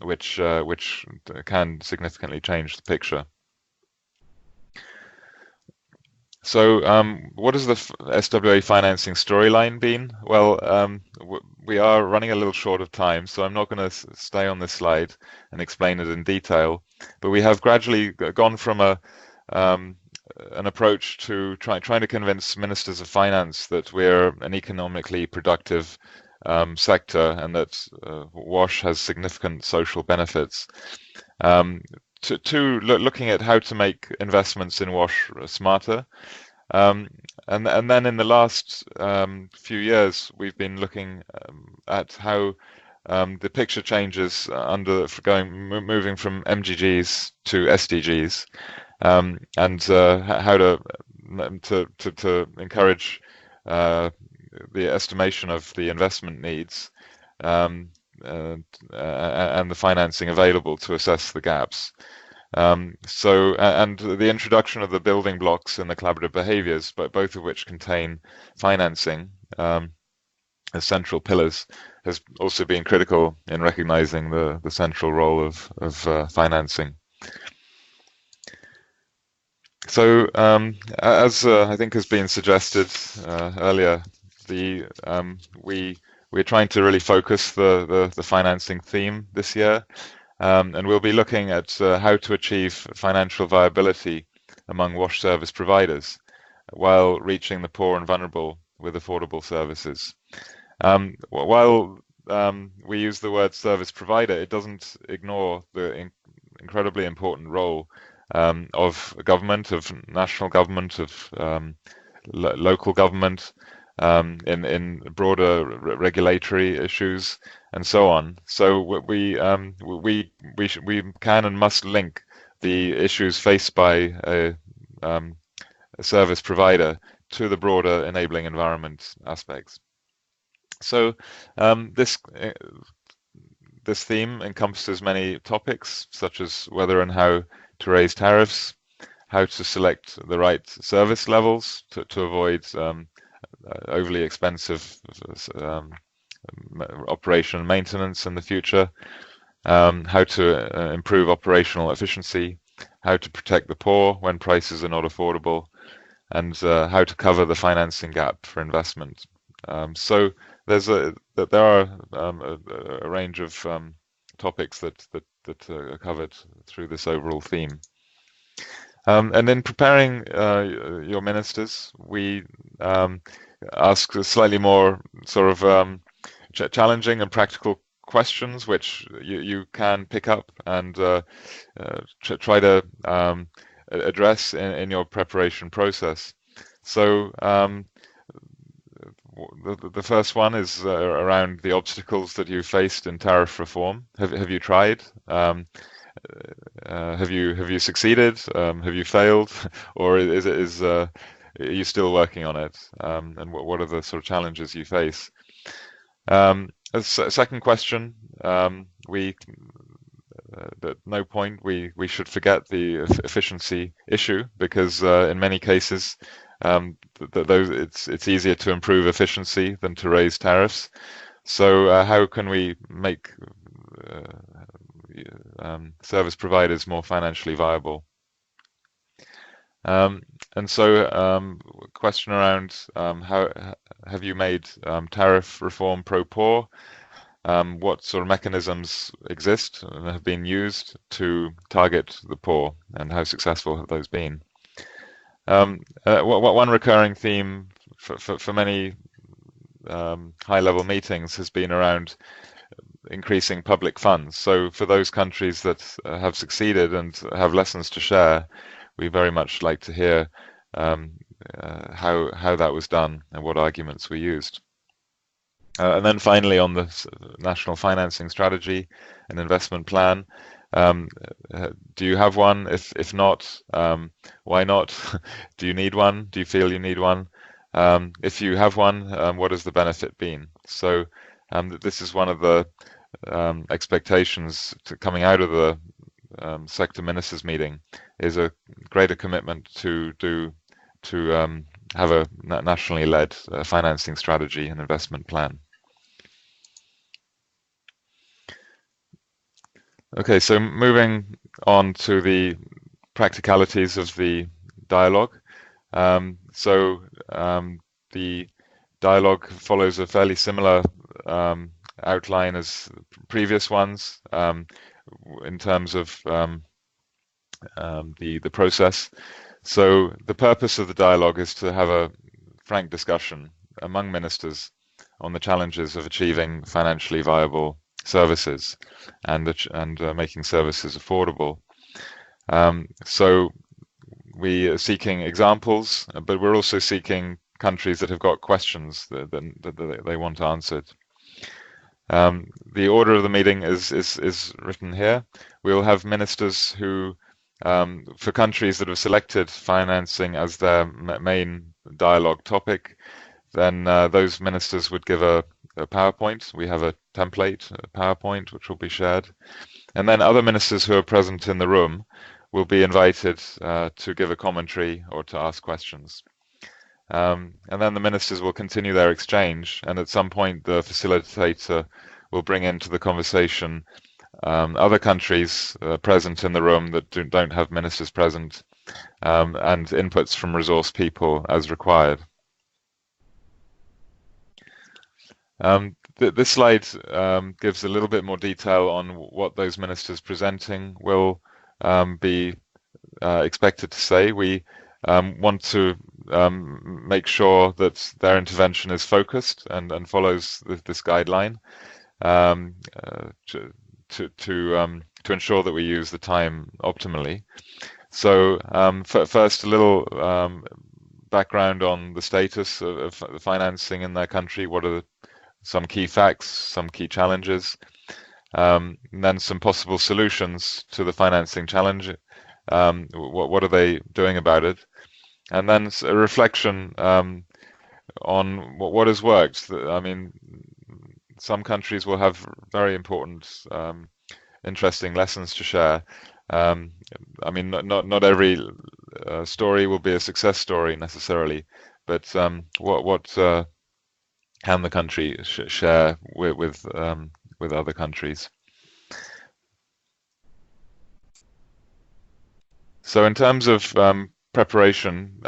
which can significantly change the picture. So what has the SWA financing storyline been? Well, we are running a little short of time, so I'm not going to stay on this slide and explain it in detail. But we have gradually gone from a an approach to trying to convince ministers of finance that we're an economically productive sector and that WASH has significant social benefits. Looking at how to make investments in WASH smarter. And then in the last few years, we've been looking at how the picture changes moving from MGGs to SDGs, and how to encourage the estimation of the investment needs and the financing available to assess the gaps. And the introduction of the building blocks and the collaborative behaviors, but both of which contain financing as central pillars, has also been critical in recognizing the central role of financing. So, as I think has been suggested earlier, we're trying to really focus the financing theme this year, and we'll be looking at how to achieve financial viability among WASH service providers while reaching the poor and vulnerable with affordable services. While we use the word service provider, it doesn't ignore the incredibly important role of government, of national government, of local government, in broader regulatory issues, and so on. So we can and must link the issues faced by a service provider to the broader enabling environment aspects. So this theme encompasses many topics, such as whether and how to raise tariffs, how to select the right service levels to avoid overly expensive operation and maintenance in the future, how to improve operational efficiency, how to protect the poor when prices are not affordable, and how to cover the financing gap for investment. So there are a range of topics that are covered through this overall theme. And in preparing your ministers, we ask slightly more sort of challenging and practical questions, which you can pick up and try to address in your preparation process. So the first one is around the obstacles that you faced in tariff reform. Have you tried? Have you succeeded? Have you failed? Or are you still working on it? And what are the sort of challenges you face? As a second question, at no point we should forget the efficiency issue, because in many cases it's easier to improve efficiency than to raise tariffs. So how can we make service providers more financially viable? And so question around how have you made tariff reform pro-poor? What sort of mechanisms exist and have been used to target the poor, and how successful have those been? One recurring theme for many high-level meetings has been around increasing public funds. So for those countries that have succeeded and have lessons to share, we very much like to hear how that was done and what arguments were used. And then finally, on the national financing strategy and investment plan, do you have one? If not, why not? Do you need one? Do you feel you need one? If you have one, what has the benefit been? So this is one of the expectations coming out of the sector ministers meeting, is a greater commitment to have a nationally led financing strategy and investment plan. Okay, so moving on to the practicalities of the dialogue. The dialogue follows a fairly similar outline as previous ones in terms of the process. So the purpose of the dialogue is to have a frank discussion among ministers on the challenges of achieving financially viable services and making services affordable. So we are seeking examples, but we're also seeking countries that have got questions that they want answered. The order of the meeting is written here. We'll have ministers who, for countries that have selected financing as their main dialogue topic, then those ministers would give a PowerPoint. We have a template, a PowerPoint, which will be shared. And then other ministers who are present in the room will be invited to give a commentary or to ask questions. And then the ministers will continue their exchange, and at some point the facilitator will bring into the conversation other countries present in the room that don't have ministers present, and inputs from resource people as required. This slide gives a little bit more detail on what those ministers presenting will be expected to say. We want to make sure that their intervention is focused and follows this guideline to ensure that we use the time optimally. So first, a little background on the status of financing in their country. What are some key facts, some key challenges, and then some possible solutions to the financing challenge. What are they doing about it? And then a reflection on what has worked. I mean, some countries will have very important, interesting lessons to share. I mean, not every story will be a success story necessarily, but what can the country share with other countries? So in terms of preparation,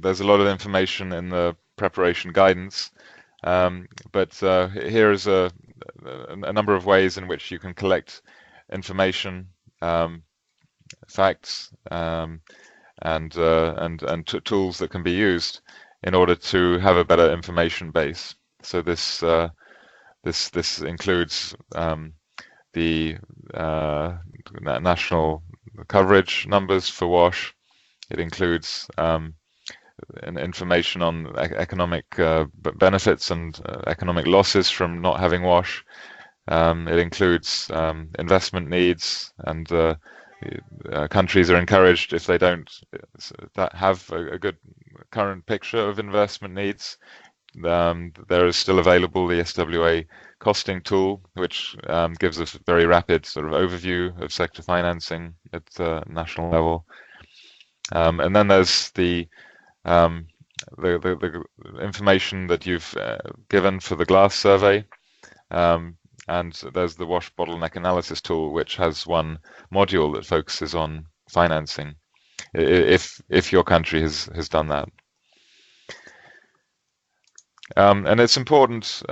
there's a lot of information in the preparation guidance, but here is a number of ways in which you can collect information, facts, and tools that can be used in order to have a better information base. So this includes the national coverage numbers for WASH. It includes information on economic benefits and economic losses from not having WASH. It includes investment needs, and countries are encouraged, if they don't have a good current picture of investment needs, there is still available the SWA costing tool, which gives us a very rapid sort of overview of sector financing at the national level. And then there's the information that you've given for the GLASS survey, and there's the WASH bottleneck analysis tool, which has one module that focuses on financing, if your country has done that. And it's important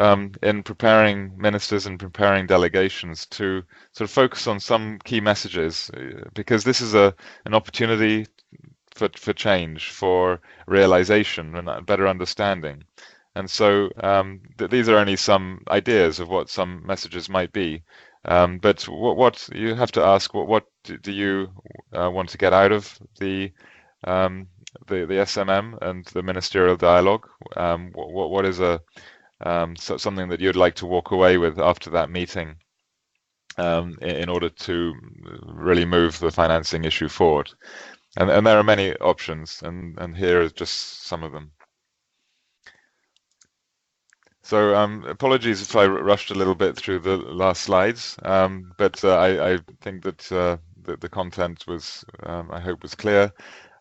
in preparing ministers and preparing delegations to sort of focus on some key messages, because this is an opportunity for change, for realization and better understanding. And so these are only some ideas of what some messages might be. But what you have to ask, what do you want to get out of the SMM and the ministerial dialogue? What is something that you'd like to walk away with after that meeting in order to really move the financing issue forward? And there are many options, and here is just some of them. So apologies if I rushed a little bit through the last slides, but I think that the content was, I hope, was clear,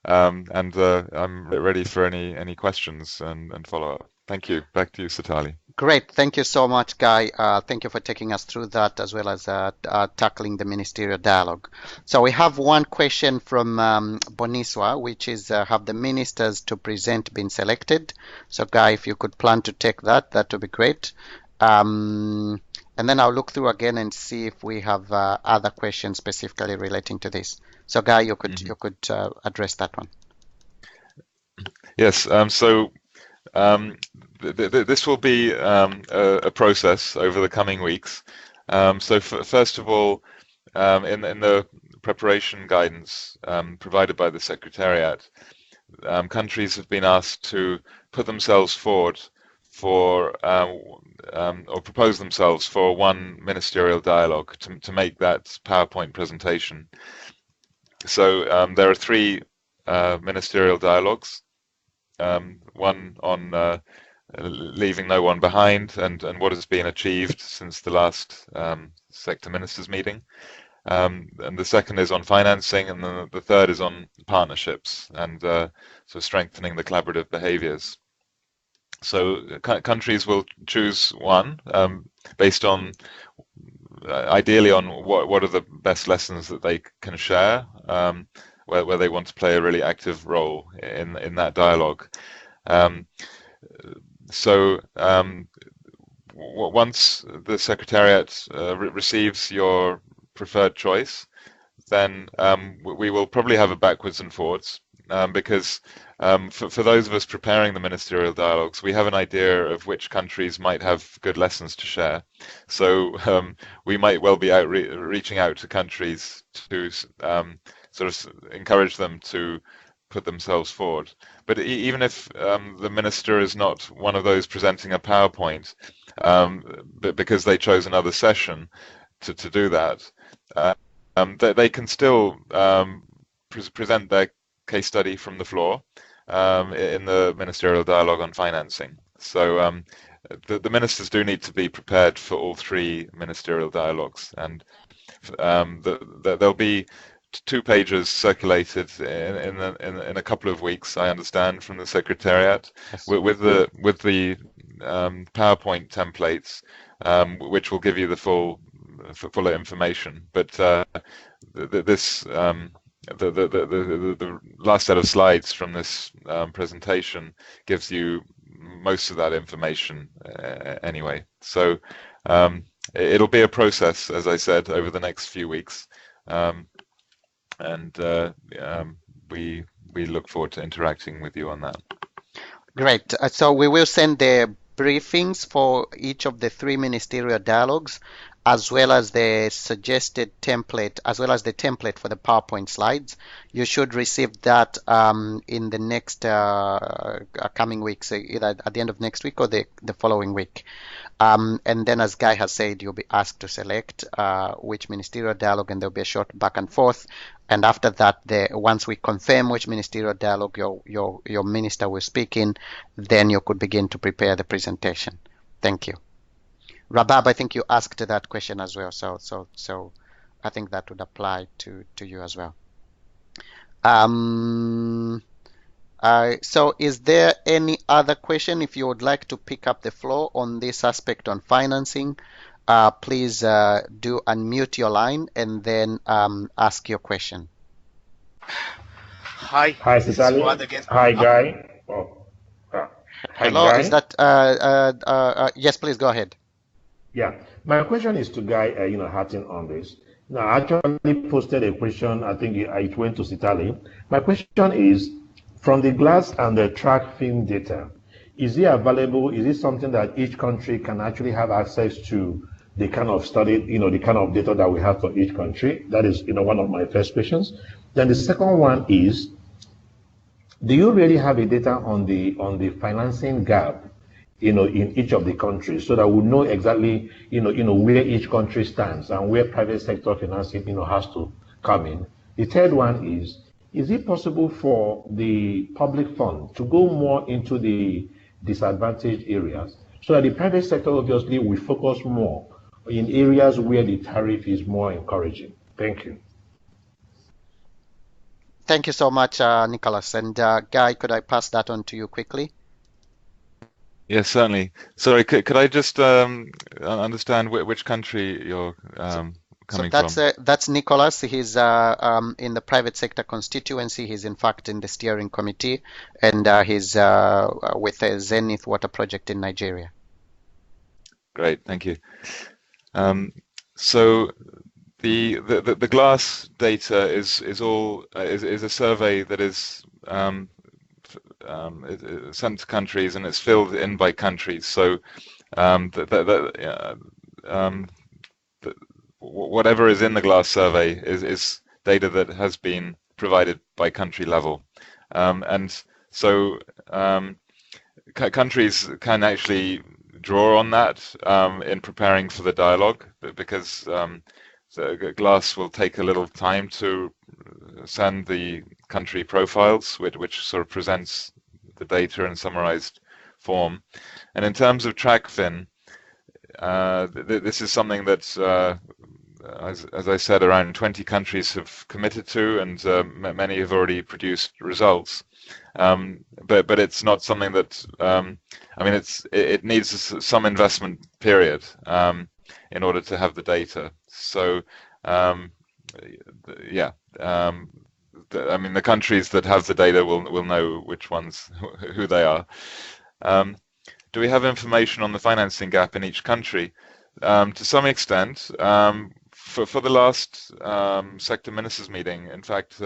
and I'm ready for any questions and follow-up. Thank you. Back to you, Satali. Great. Thank you so much, Guy. Thank you for taking us through that, as well as tackling the ministerial dialogue. So we have one question from Boniswa, which is, have the ministers to present been selected? So Guy, if you could plan to take that, that would be great. And And then I'll look through again and see if we have other questions specifically relating to this. So Guy, you could address that one. Yes. This will be a process over the coming weeks. First of all, in the preparation guidance provided by the Secretariat, countries have been asked to put themselves forward for or propose themselves for one ministerial dialogue to make that PowerPoint presentation. So there are three ministerial dialogues, one on leaving no one behind and what has been achieved since the last sector ministers meeting. And the second is on financing, and then the third is on partnerships and so strengthening the collaborative behaviors. So countries will choose one based on, ideally, on what are the best lessons that they can share, where they want to play a really active role in that dialogue. Once the Secretariat receives your preferred choice, then we will probably have a backwards and forwards, because for those of us preparing the ministerial dialogues, we have an idea of which countries might have good lessons to share. So we might well be reaching out to countries to sort of encourage them to put themselves forward. But even if the minister is not one of those presenting a PowerPoint, but because they chose another session to do that, they can still present their case study from the floor in the ministerial dialogue on financing. So the ministers do need to be prepared for all three ministerial dialogues, and there'll be 2 pages circulated in a couple of weeks, I understand, from the Secretariat, yes, with the PowerPoint templates, which will give you the fuller information. But the last set of slides from this presentation gives you most of that information anyway. So it'll be a process, as I said, over the next few weeks. We look forward to interacting with you on that. Great. So we will send the briefings for each of the 3 ministerial dialogues, as well as the suggested template, as well as the template for the PowerPoint slides. You should receive that in the next coming weeks, either at the end of next week or the following week. And then, as Guy has said, you'll be asked to select which ministerial dialogue, and there'll be a short back and forth. And after that, once we confirm which ministerial dialogue your minister will speak in, then you could begin to prepare the presentation. Thank you. Rabab, I think you asked that question as well, so I think that would apply to you as well. So is there any other question? If you would like to pick up the floor on this aspect on financing, please do unmute your line and then ask your question. Hi, Sitali. Hi, Guy. Hello, Guy. Is that yes, please go ahead. Yeah, my question is to Guy, Hatton on this. Now, I actually posted a question, I think it went to Sitali. My question is, from the GLASS and the track film data, is it available? Is it something that each country can actually have access to the kind of study, the kind of data that we have for each country? That is, one of my first questions. Then the second one is, do you really have a data on the financing gap, in each of the countries, so that we know exactly, where each country stands and where private sector financing, has to come in? The third one is it possible for the public fund to go more into the disadvantaged areas, so that the private sector obviously will focus more in areas where the tariff is more encouraging? Thank you. Thank you so much, Nicholas. And Guy, could I pass that on to you quickly? Yes, certainly. Sorry, could I just understand which country you're coming from? That's Nicholas. He's in the private sector constituency. He's in fact in the steering committee, and he's with the Zenith Water Project in Nigeria. Great, thank you. So the GLASS data is a survey that is sent to countries, and it's filled in by countries. So whatever is in the GLASS survey is data that has been provided by country level, and so countries can actually draw on that in preparing for the dialogue, because the GLASS will take a little time to send the country profiles, which sort of presents the data in summarized form. And in terms of TRACFIN, this is something that, as I said, around 20 countries have committed to, and many have already produced results. But it's not something that, I mean, it needs some investment period in order to have the data. So, yeah, I mean, the countries that have the data will know which ones, who they are. Do we have information on the financing gap in each country? To some extent, for the last sector ministers meeting, in fact,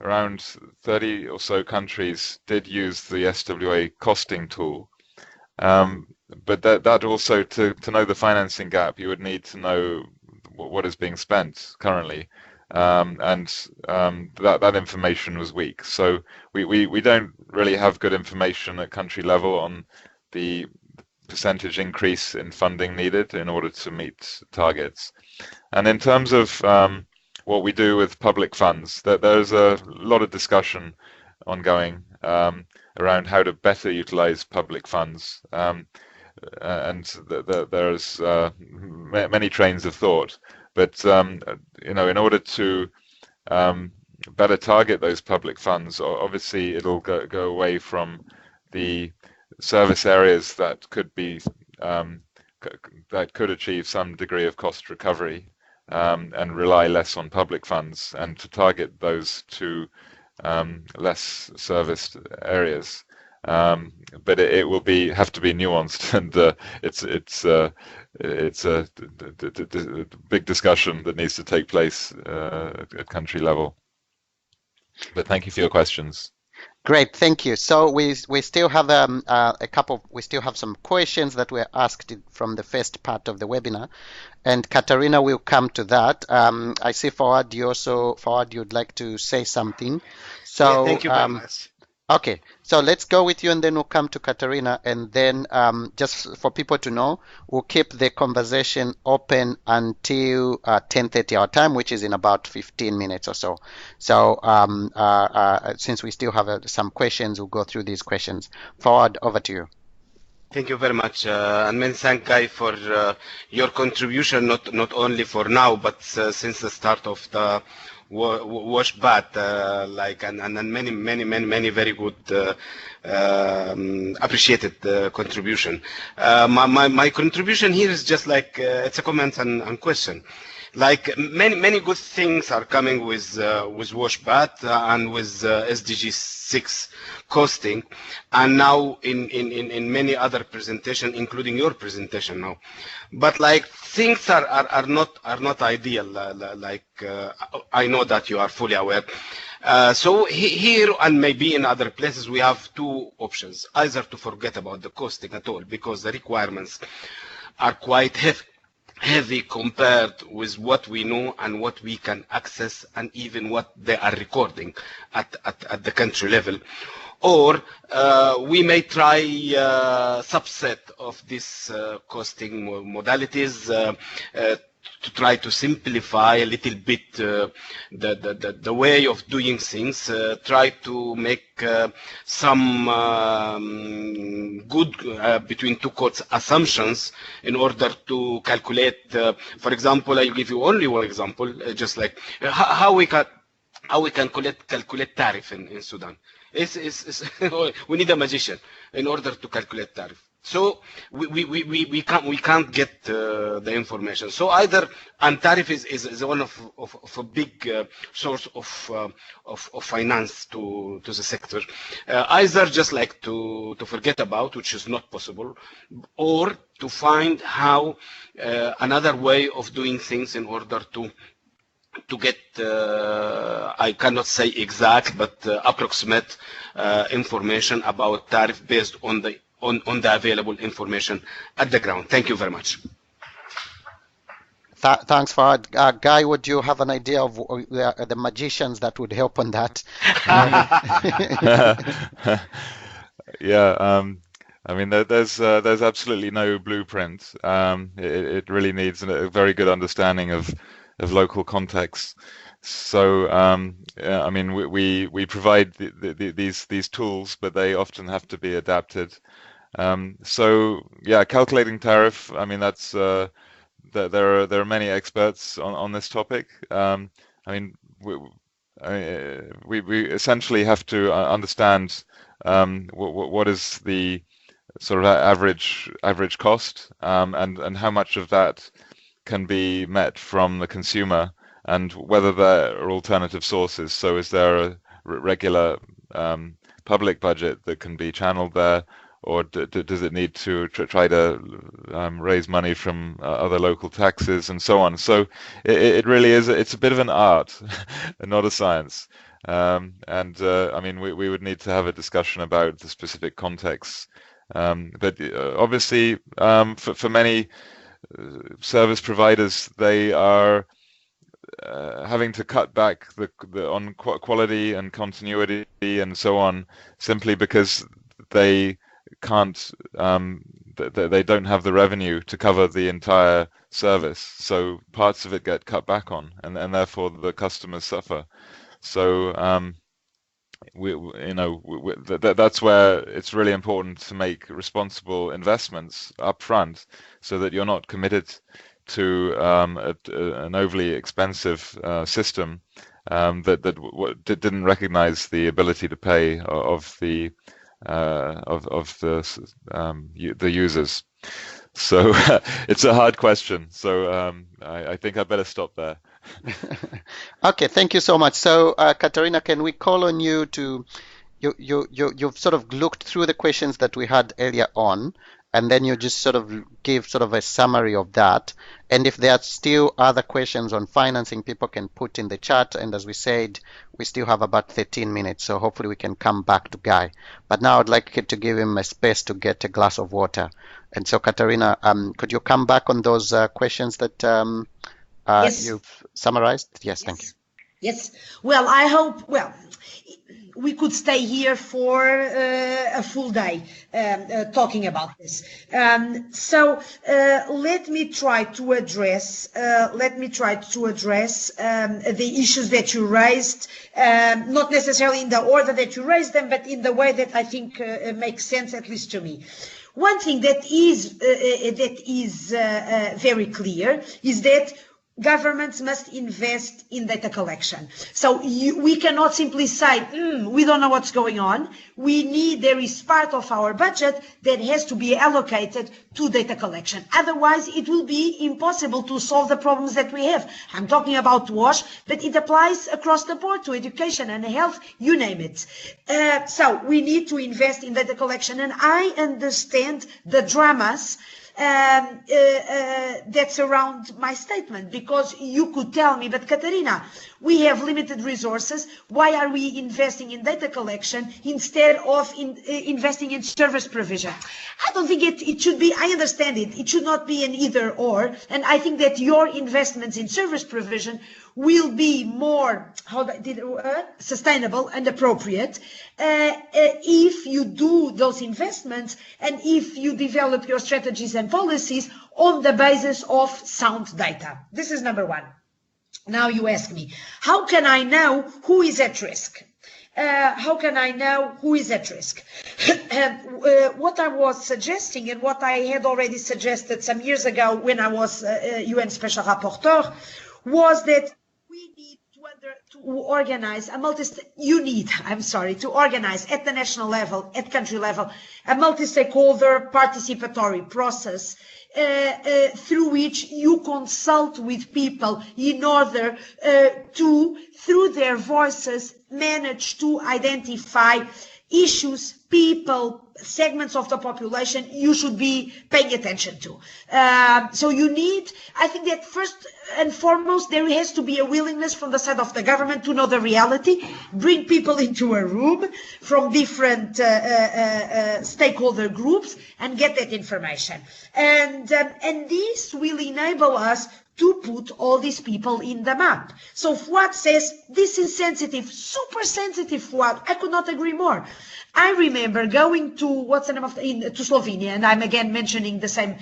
around 30 or so countries did use the SWA costing tool. But that also, to know the financing gap, you would need to know what is being spent currently. And that information was weak. So we don't really have good information at country level on the percentage increase in funding needed in order to meet targets. And in terms of what we do with public funds, there's a lot of discussion ongoing around how to better utilize public funds. And there's many trains of thought. But you know, in order to better target those public funds, obviously it'll go away from the service areas that could be that could achieve some degree of cost recovery, and rely less on public funds, and to target those to less serviced areas. But it will have to be nuanced, and it's a big discussion that needs to take place at country level. But thank you for your questions. Great, thank you. So we still have we still have some questions that were asked from the first part of the webinar, and Katarina will come to that. I see Fawad, you'd like to say something. So yeah, thank you very much. Okay, so let's go with you, and then we'll come to Katarina, and then just for people to know, we'll keep the conversation open until 10:30 our time, which is in about 15 minutes or so. So since we still have some questions, we'll go through these questions. Forward, over to you. Thank you very much, and many thanks, Guy, for your contribution, not only for now, but since the start of the wash bath, and many very good appreciated contribution. My contribution here is just like it's a comment and question. Like many good things are coming with wash bath and with SDG 6 costing, and now in many other presentations, including your presentation now. But like things are not ideal. I know that you are fully aware. So here and maybe in other places we have two options: either to forget about the costing at all because the requirements are quite heavy compared with what we know and what we can access and even what they are recording at the country level. Or we may try subset of these costing modalities to try to simplify a little bit the way of doing things, try to make some good between two quotes assumptions in order to calculate. For example, I'll give you only one example, just like how we can calculate tariff in Sudan. We need a magician in order to calculate tariff. So we can't get the information. So either, and tariff is one of a big source of finance to the sector. Either just like to forget about, which is not possible, or to find how another way of doing things in order to get, I cannot say exact, but approximate information about tariff based on the available information at the ground. Thank you very much. Thanks, Fahad. Guy, would you have an idea of the magicians that would help on that? Yeah, I mean, there's absolutely no blueprint. It really needs a very good understanding of local context. So, I mean, we provide these tools, but they often have to be adapted. So, yeah, calculating tariff. I mean, that's there are many experts on this topic. I mean, we essentially have to understand what is the sort of average cost, and how much of that can be met from the consumer, and whether there are alternative sources. So is there a regular public budget that can be channeled there, or does it need to try to raise money from other local taxes and so on? So it really is, it's a bit of an art and not a science. I mean, we would need to have a discussion about the specific contexts. But obviously, for many service providers, they are having to cut back on quality and continuity and so on, simply because they can't, they don't have the revenue to cover the entire service. So parts of it get cut back on, and therefore the customers suffer. So that's where it's really important to make responsible investments up front, so that you're not committed to an overly expensive system that didn't recognize the ability to pay of the users. So it's a hard question. So I think I better stop there. Okay, thank you so much. So, Katerina, can we call on you to, you've sort of looked through the questions that we had earlier on, and then you just sort of give sort of a summary of that. And if there are still other questions on financing, people can put in the chat. And as we said, we still have about 13 minutes, so hopefully we can come back to Guy. But now I'd like to give him a space to get a glass of water. And so, Katerina, could you come back on those questions that Yes. you've summarized? Yes, thank you. Yes. Well, I hope, we could stay here for a full day talking about this. So let me try to address the issues that you raised, not necessarily in the order that you raised them, but in the way that I think makes sense, at least to me. One thing that is very clear is that governments must invest in data collection. So we cannot simply say, we don't know what's going on. There is part of our budget that has to be allocated to data collection. Otherwise, it will be impossible to solve the problems that we have. I'm talking about WASH, but it applies across the board to education and health, you name it. So we need to invest in data collection. And I understand the dramas that's around my statement, because you could tell me, but Katerina, we have limited resources. Why are we investing in data collection instead of investing in service provision? I don't think it should be, I understand it. It should not be an either or. And I think that your investments in service provision will be more sustainable and appropriate if you do those investments and if you develop your strategies and policies on the basis of sound data. This is number one. Now you ask me, how can I know who is at risk? How can I know who is at risk? What I was suggesting, and what I had already suggested some years ago when I was UN Special Rapporteur, was that we need organize to organize at the national level, at country level, a multi-stakeholder participatory process through which you consult with people in order to, through their voices, manage to identify issues, people, segments of the population you should be paying attention to. So you need, I think that first and foremost, there has to be a willingness from the side of the government to know the reality, bring people into a room from different stakeholder groups and get that information. And this will enable us to put all these people in the map. So Fuad says, this is sensitive, super sensitive, Fuad. I could not agree more. I remember going to, to Slovenia, and I'm again mentioning the same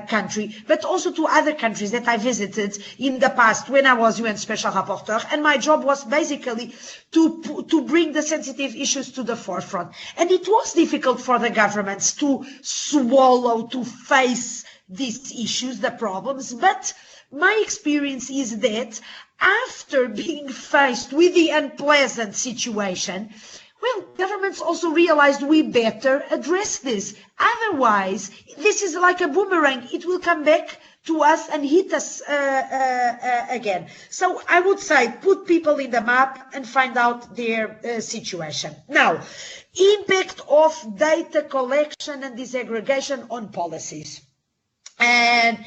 country, but also to other countries that I visited in the past when I was UN Special Rapporteur, and my job was basically to bring the sensitive issues to the forefront. And it was difficult for the governments to swallow, to face these issues, the problems, but my experience is that after being faced with the unpleasant situation, well, governments also realized we better address this. Otherwise, this is like a boomerang. It will come back to us and hit us again. So I would say put people in the map and find out their situation. Now, impact of data collection and disaggregation on policies. And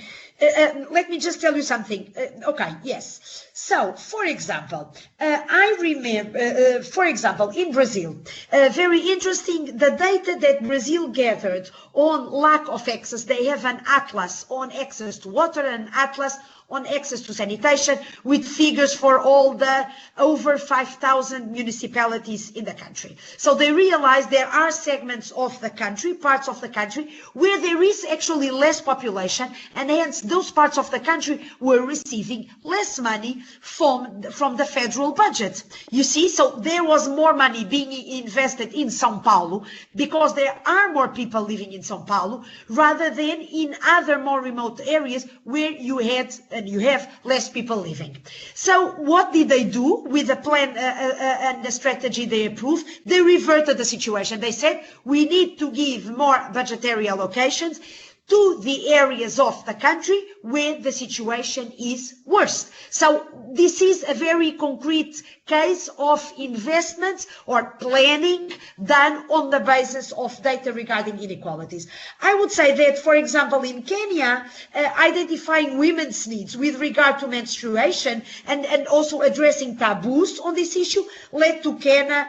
let me just tell you something. Okay, yes. So, for example, I remember, for example, in Brazil, very interesting, the data that Brazil gathered on lack of access. They have an atlas on access to water, an atlas on access to sanitation, with figures for all the over 5,000 municipalities in the country. So they realized there are segments of the country, parts of the country, where there is actually less population, and hence those parts of the country were receiving less money from the federal budget. You see, so there was more money being invested in São Paulo, because there are more people living in São Paulo, rather than in other more remote areas where you had and you have less people living. So what did they do with the plan and the strategy they approved? They reverted the situation. They said, we need to give more budgetary allocations to the areas of the country where the situation is worst. So this is a very concrete case of investments or planning done on the basis of data regarding inequalities. I would say that, for example, in Kenya, identifying women's needs with regard to menstruation and also addressing taboos on this issue led to Kenya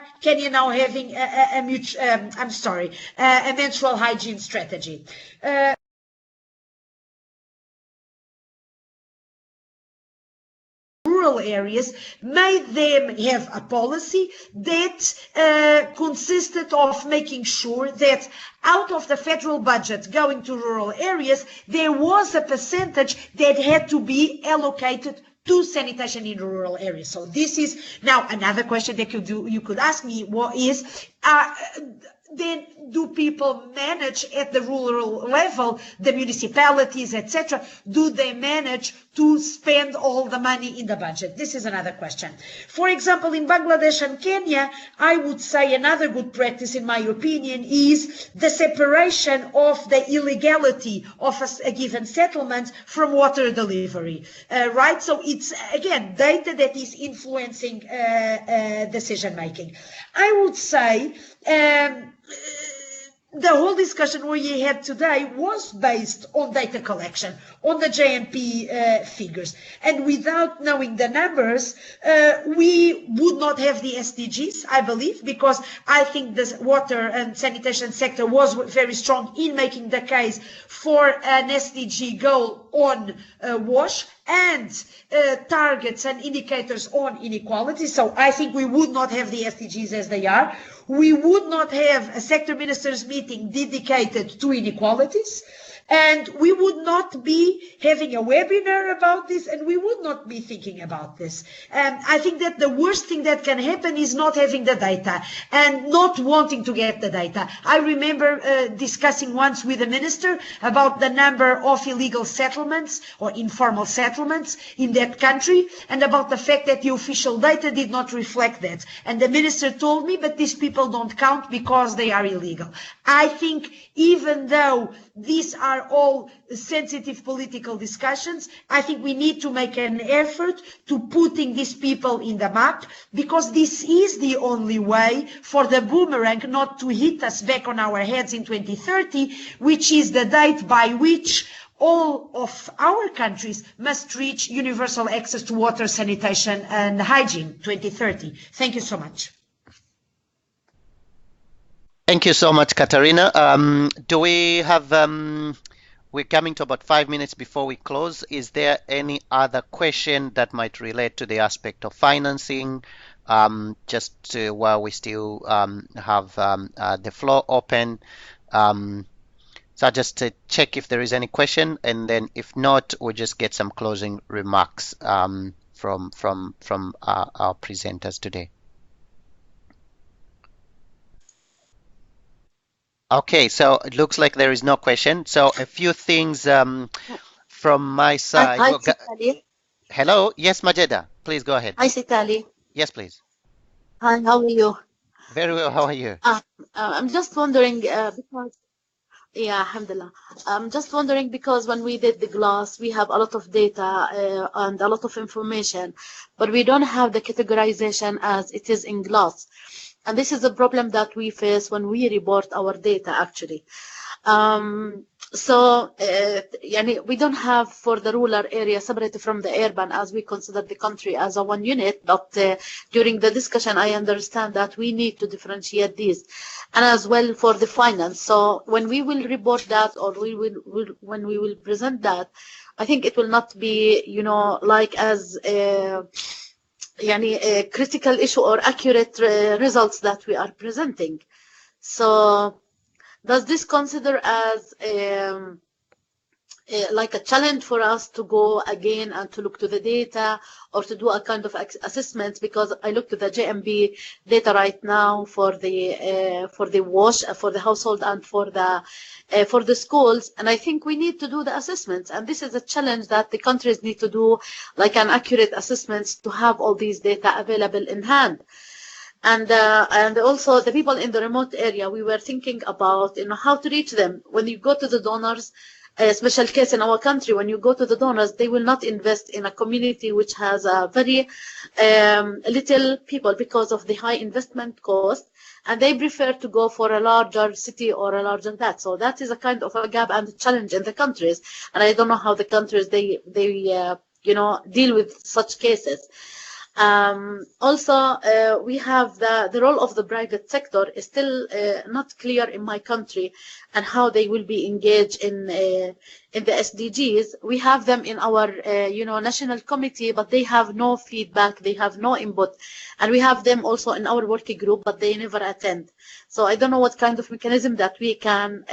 now having a menstrual hygiene strategy. Rural areas made them have a policy that consisted of making sure that out of the federal budget going to rural areas, there was a percentage that had to be allocated to sanitation in rural areas. So this is now another question that you could ask me, what is, then do people manage at the rural level, the municipalities, etc., do they manage to spend all the money in the budget? This is another question. For example, in Bangladesh and Kenya, I would say another good practice, in my opinion, is the separation of the illegality of a given settlement from water delivery, right? So it's, again, data that is influencing decision making. I would say the whole discussion we had today was based on data collection, on the JMP figures. And without knowing the numbers, we would not have the SDGs, I believe, because I think the water and sanitation sector was very strong in making the case for an SDG goal on WASH and targets and indicators on inequality. So I think we would not have the SDGs as they are. We would not have a sector ministers meeting dedicated to inequalities. And we would not be having a webinar about this, and we would not be thinking about this. I think that the worst thing that can happen is not having the data and not wanting to get the data. I remember discussing once with the minister about the number of illegal settlements or informal settlements in that country, and about the fact that the official data did not reflect that. And the minister told me, but these people don't count because they are illegal. I think even though these are all sensitive political discussions, I think we need to make an effort to putting these people in the map, because this is the only way for the boomerang not to hit us back on our heads in 2030, which is the date by which all of our countries must reach universal access to water, sanitation and hygiene, 2030. Thank you so much. Thank you so much, Katarina. Do we have, we're coming to about 5 minutes before we close. Is there any other question that might relate to the aspect of financing? While we still have the floor open. So just to check if there is any question, and then if not, we'll just get some closing remarks from our presenters today. Okay, so it looks like there is no question. So a few things from my side. Hi, Sitali. Hello, yes, Majeda, please go ahead. Hi, Sitali. Yes, please. Hi, how are you? Very well, how are you? I'm just wondering because, yeah, alhamdulillah. I'm just wondering because when we did the glass, we have a lot of data and a lot of information, but we don't have the categorization as it is in glass. And this is a problem that we face when we report our data, actually. We don't have for the rural area separated from the urban, as we consider the country as a one unit. But during the discussion, I understand that we need to differentiate these, and as well for the finance. So when we will report that, or when we will present that, I think it will not be, like as a critical issue or accurate results that we are presenting. So does this consider as like a challenge for us to go again and to look to the data or to do a kind of assessment? Because I look to the JMB data right now for the wash, for the household and for the schools, and I think we need to do the assessments, and this is a challenge that the countries need to do, like an accurate assessments to have all these data available in hand. And also the people in the remote area, we were thinking about how to reach them. When you go to the donors, a special case in our country, when you go to the donors, they will not invest in a community which has a very little people because of the high investment cost, and they prefer to go for a larger city or a larger that. So that is a kind of a gap and a challenge in the countries, and I don't know how the countries they deal with such cases. Also, we have the role of the private sector is still not clear in my country, and how they will be engaged in the SDGs. We have them in our national committee, but they have no feedback, they have no input, and we have them also in our working group, but they never attend. So I don't know what kind of mechanism that we can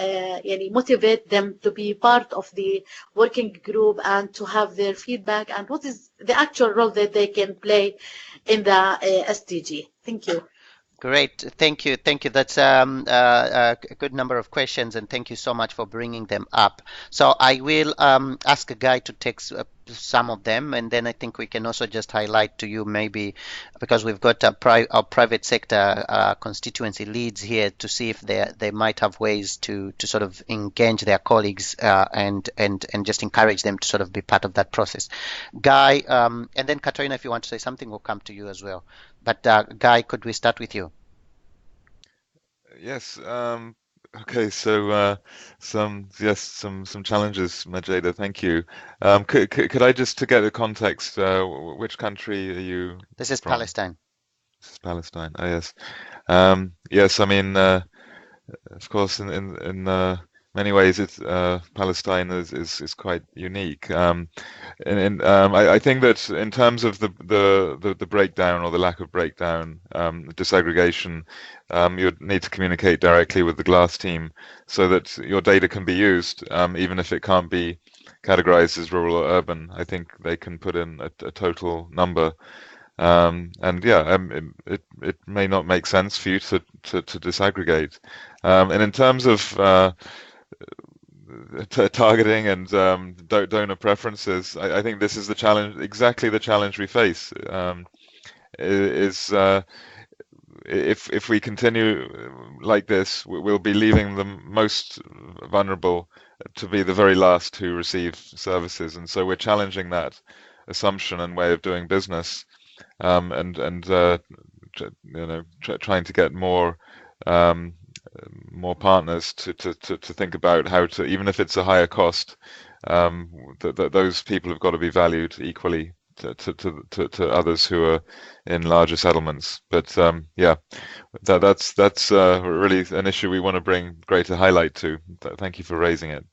motivate them to be part of the working group and to have their feedback, and what is the actual role that they can play in the SDG. Thank you. Great, thank you. That's a good number of questions, and thank you so much for bringing them up. So I will ask a guy to take some of them, and then I think we can also just highlight to you, maybe because we've got our private sector constituency leads here, to see if they might have ways to sort of engage their colleagues and just encourage them to sort of be part of that process. Guy, and then Katarina, if you want to say something, we'll come to you as well. But Guy, could we start with you? Yes. Okay. So some challenges, Majeda. Thank you. Could I just, to get the context, which country are you? This is from? Palestine. This is Palestine. Oh, yes. Yes. I mean, of course, in many ways, Palestine is quite unique. I think that in terms of the breakdown or the lack of breakdown, disaggregation, you'd need to communicate directly with the GLASS team so that your data can be used, even if it can't be categorized as rural or urban. I think they can put in a total number. And yeah, it may not make sense for you to disaggregate. And in terms of targeting and donor preferences, I think this is the challenge, exactly the challenge we face. If we continue like this, we'll be leaving the most vulnerable to be the very last to receive services, and so we're challenging that assumption and way of doing business, and trying to get more partners to think about how to, even if it's a higher cost, those people have got to be valued equally to others who are in larger settlements. But yeah, that's really an issue we want to bring greater highlight to. Thank you for raising it.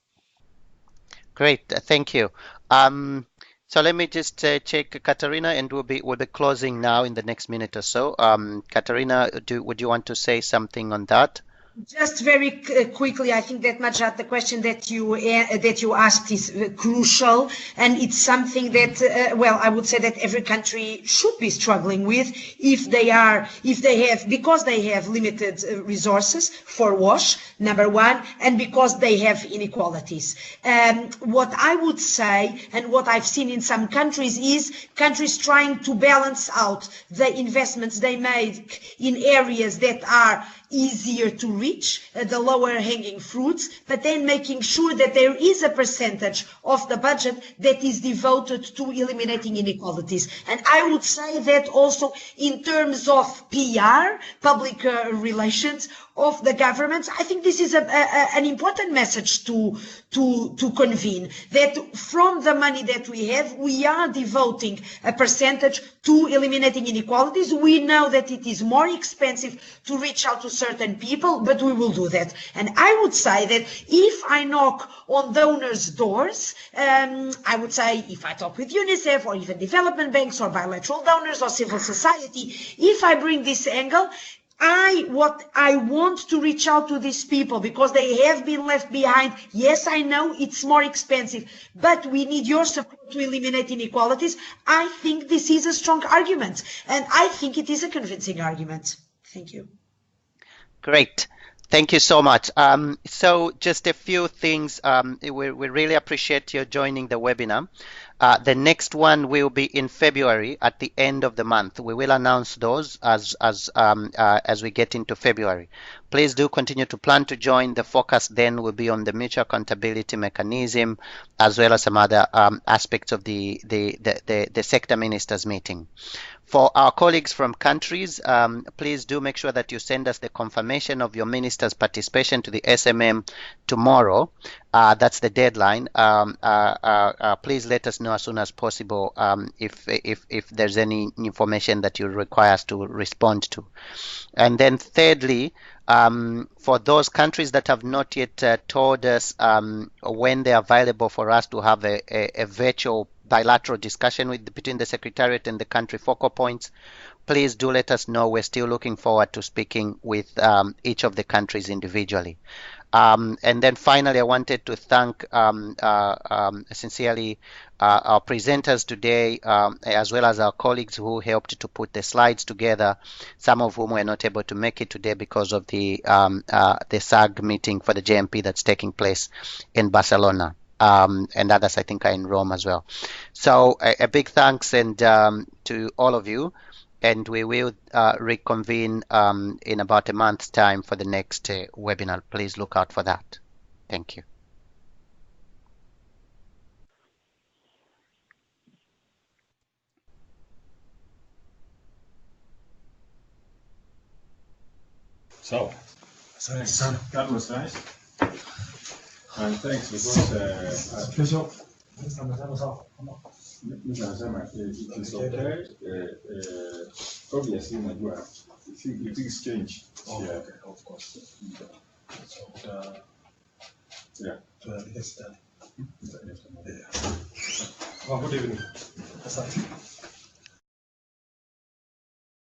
Great, thank you. So let me just check Katarina, and we'll be closing now in the next minute or so. Katarina, would you want to say something on that? Just very quickly, I think that Majat, the question that you asked is crucial, and it's something that well, I would say that every country should be struggling with because they have limited resources for WASH, number one, and because they have inequalities. What I would say, and what I've seen in some countries, is countries trying to balance out the investments they make in areas that are easier to reach, the lower hanging fruits, but then making sure that there is a percentage of the budget that is devoted to eliminating inequalities. And I would say that also in terms of PR, public relations of the governments, I think this is an important message to convene, that from the money that we have, we are devoting a percentage to eliminating inequalities. We know that it is more expensive to reach out to certain people, but we will do that. And I would say that if I knock on donors' doors, I would say if I talk with UNICEF or even development banks or bilateral donors or civil society, if I bring this angle, I want to reach out to these people because they have been left behind. Yes, I know it's more expensive, but we need your support to eliminate inequalities. I think this is a strong argument, and I think it is a convincing argument. Thank you. Great. Thank you so much. So just a few things. We really appreciate you joining the webinar. The next one will be in February at the end of the month. We will announce those as we get into February. Please do continue to plan to join. The focus then will be on the mutual accountability mechanism, as well as some other aspects of the sector ministers meeting. For our colleagues from countries, please do make sure that you send us the confirmation of your minister's participation to the SMM tomorrow. That's the deadline. Please let us know as soon as possible if there's any information that you require us to respond to. And then thirdly, for those countries that have not yet told us when they are available for us to have a virtual bilateral discussion between the Secretariat and the country focal points, please do let us know. We're still looking forward to speaking with each of the countries individually. And then finally, I wanted to thank sincerely our presenters today, as well as our colleagues who helped to put the slides together, some of whom were not able to make it today because of the SAG meeting for the JMP that's taking place in Barcelona. And others, I think, are in Rome as well. So a big thanks and to all of you. And we will reconvene in about a month's time for the next webinar. Please look out for that. Thank you. So, that was nice. And thanks, because it is okay. Obviously, it is change. Oh, yeah. Okay, of course. Yeah. to get started. Oh, good evening.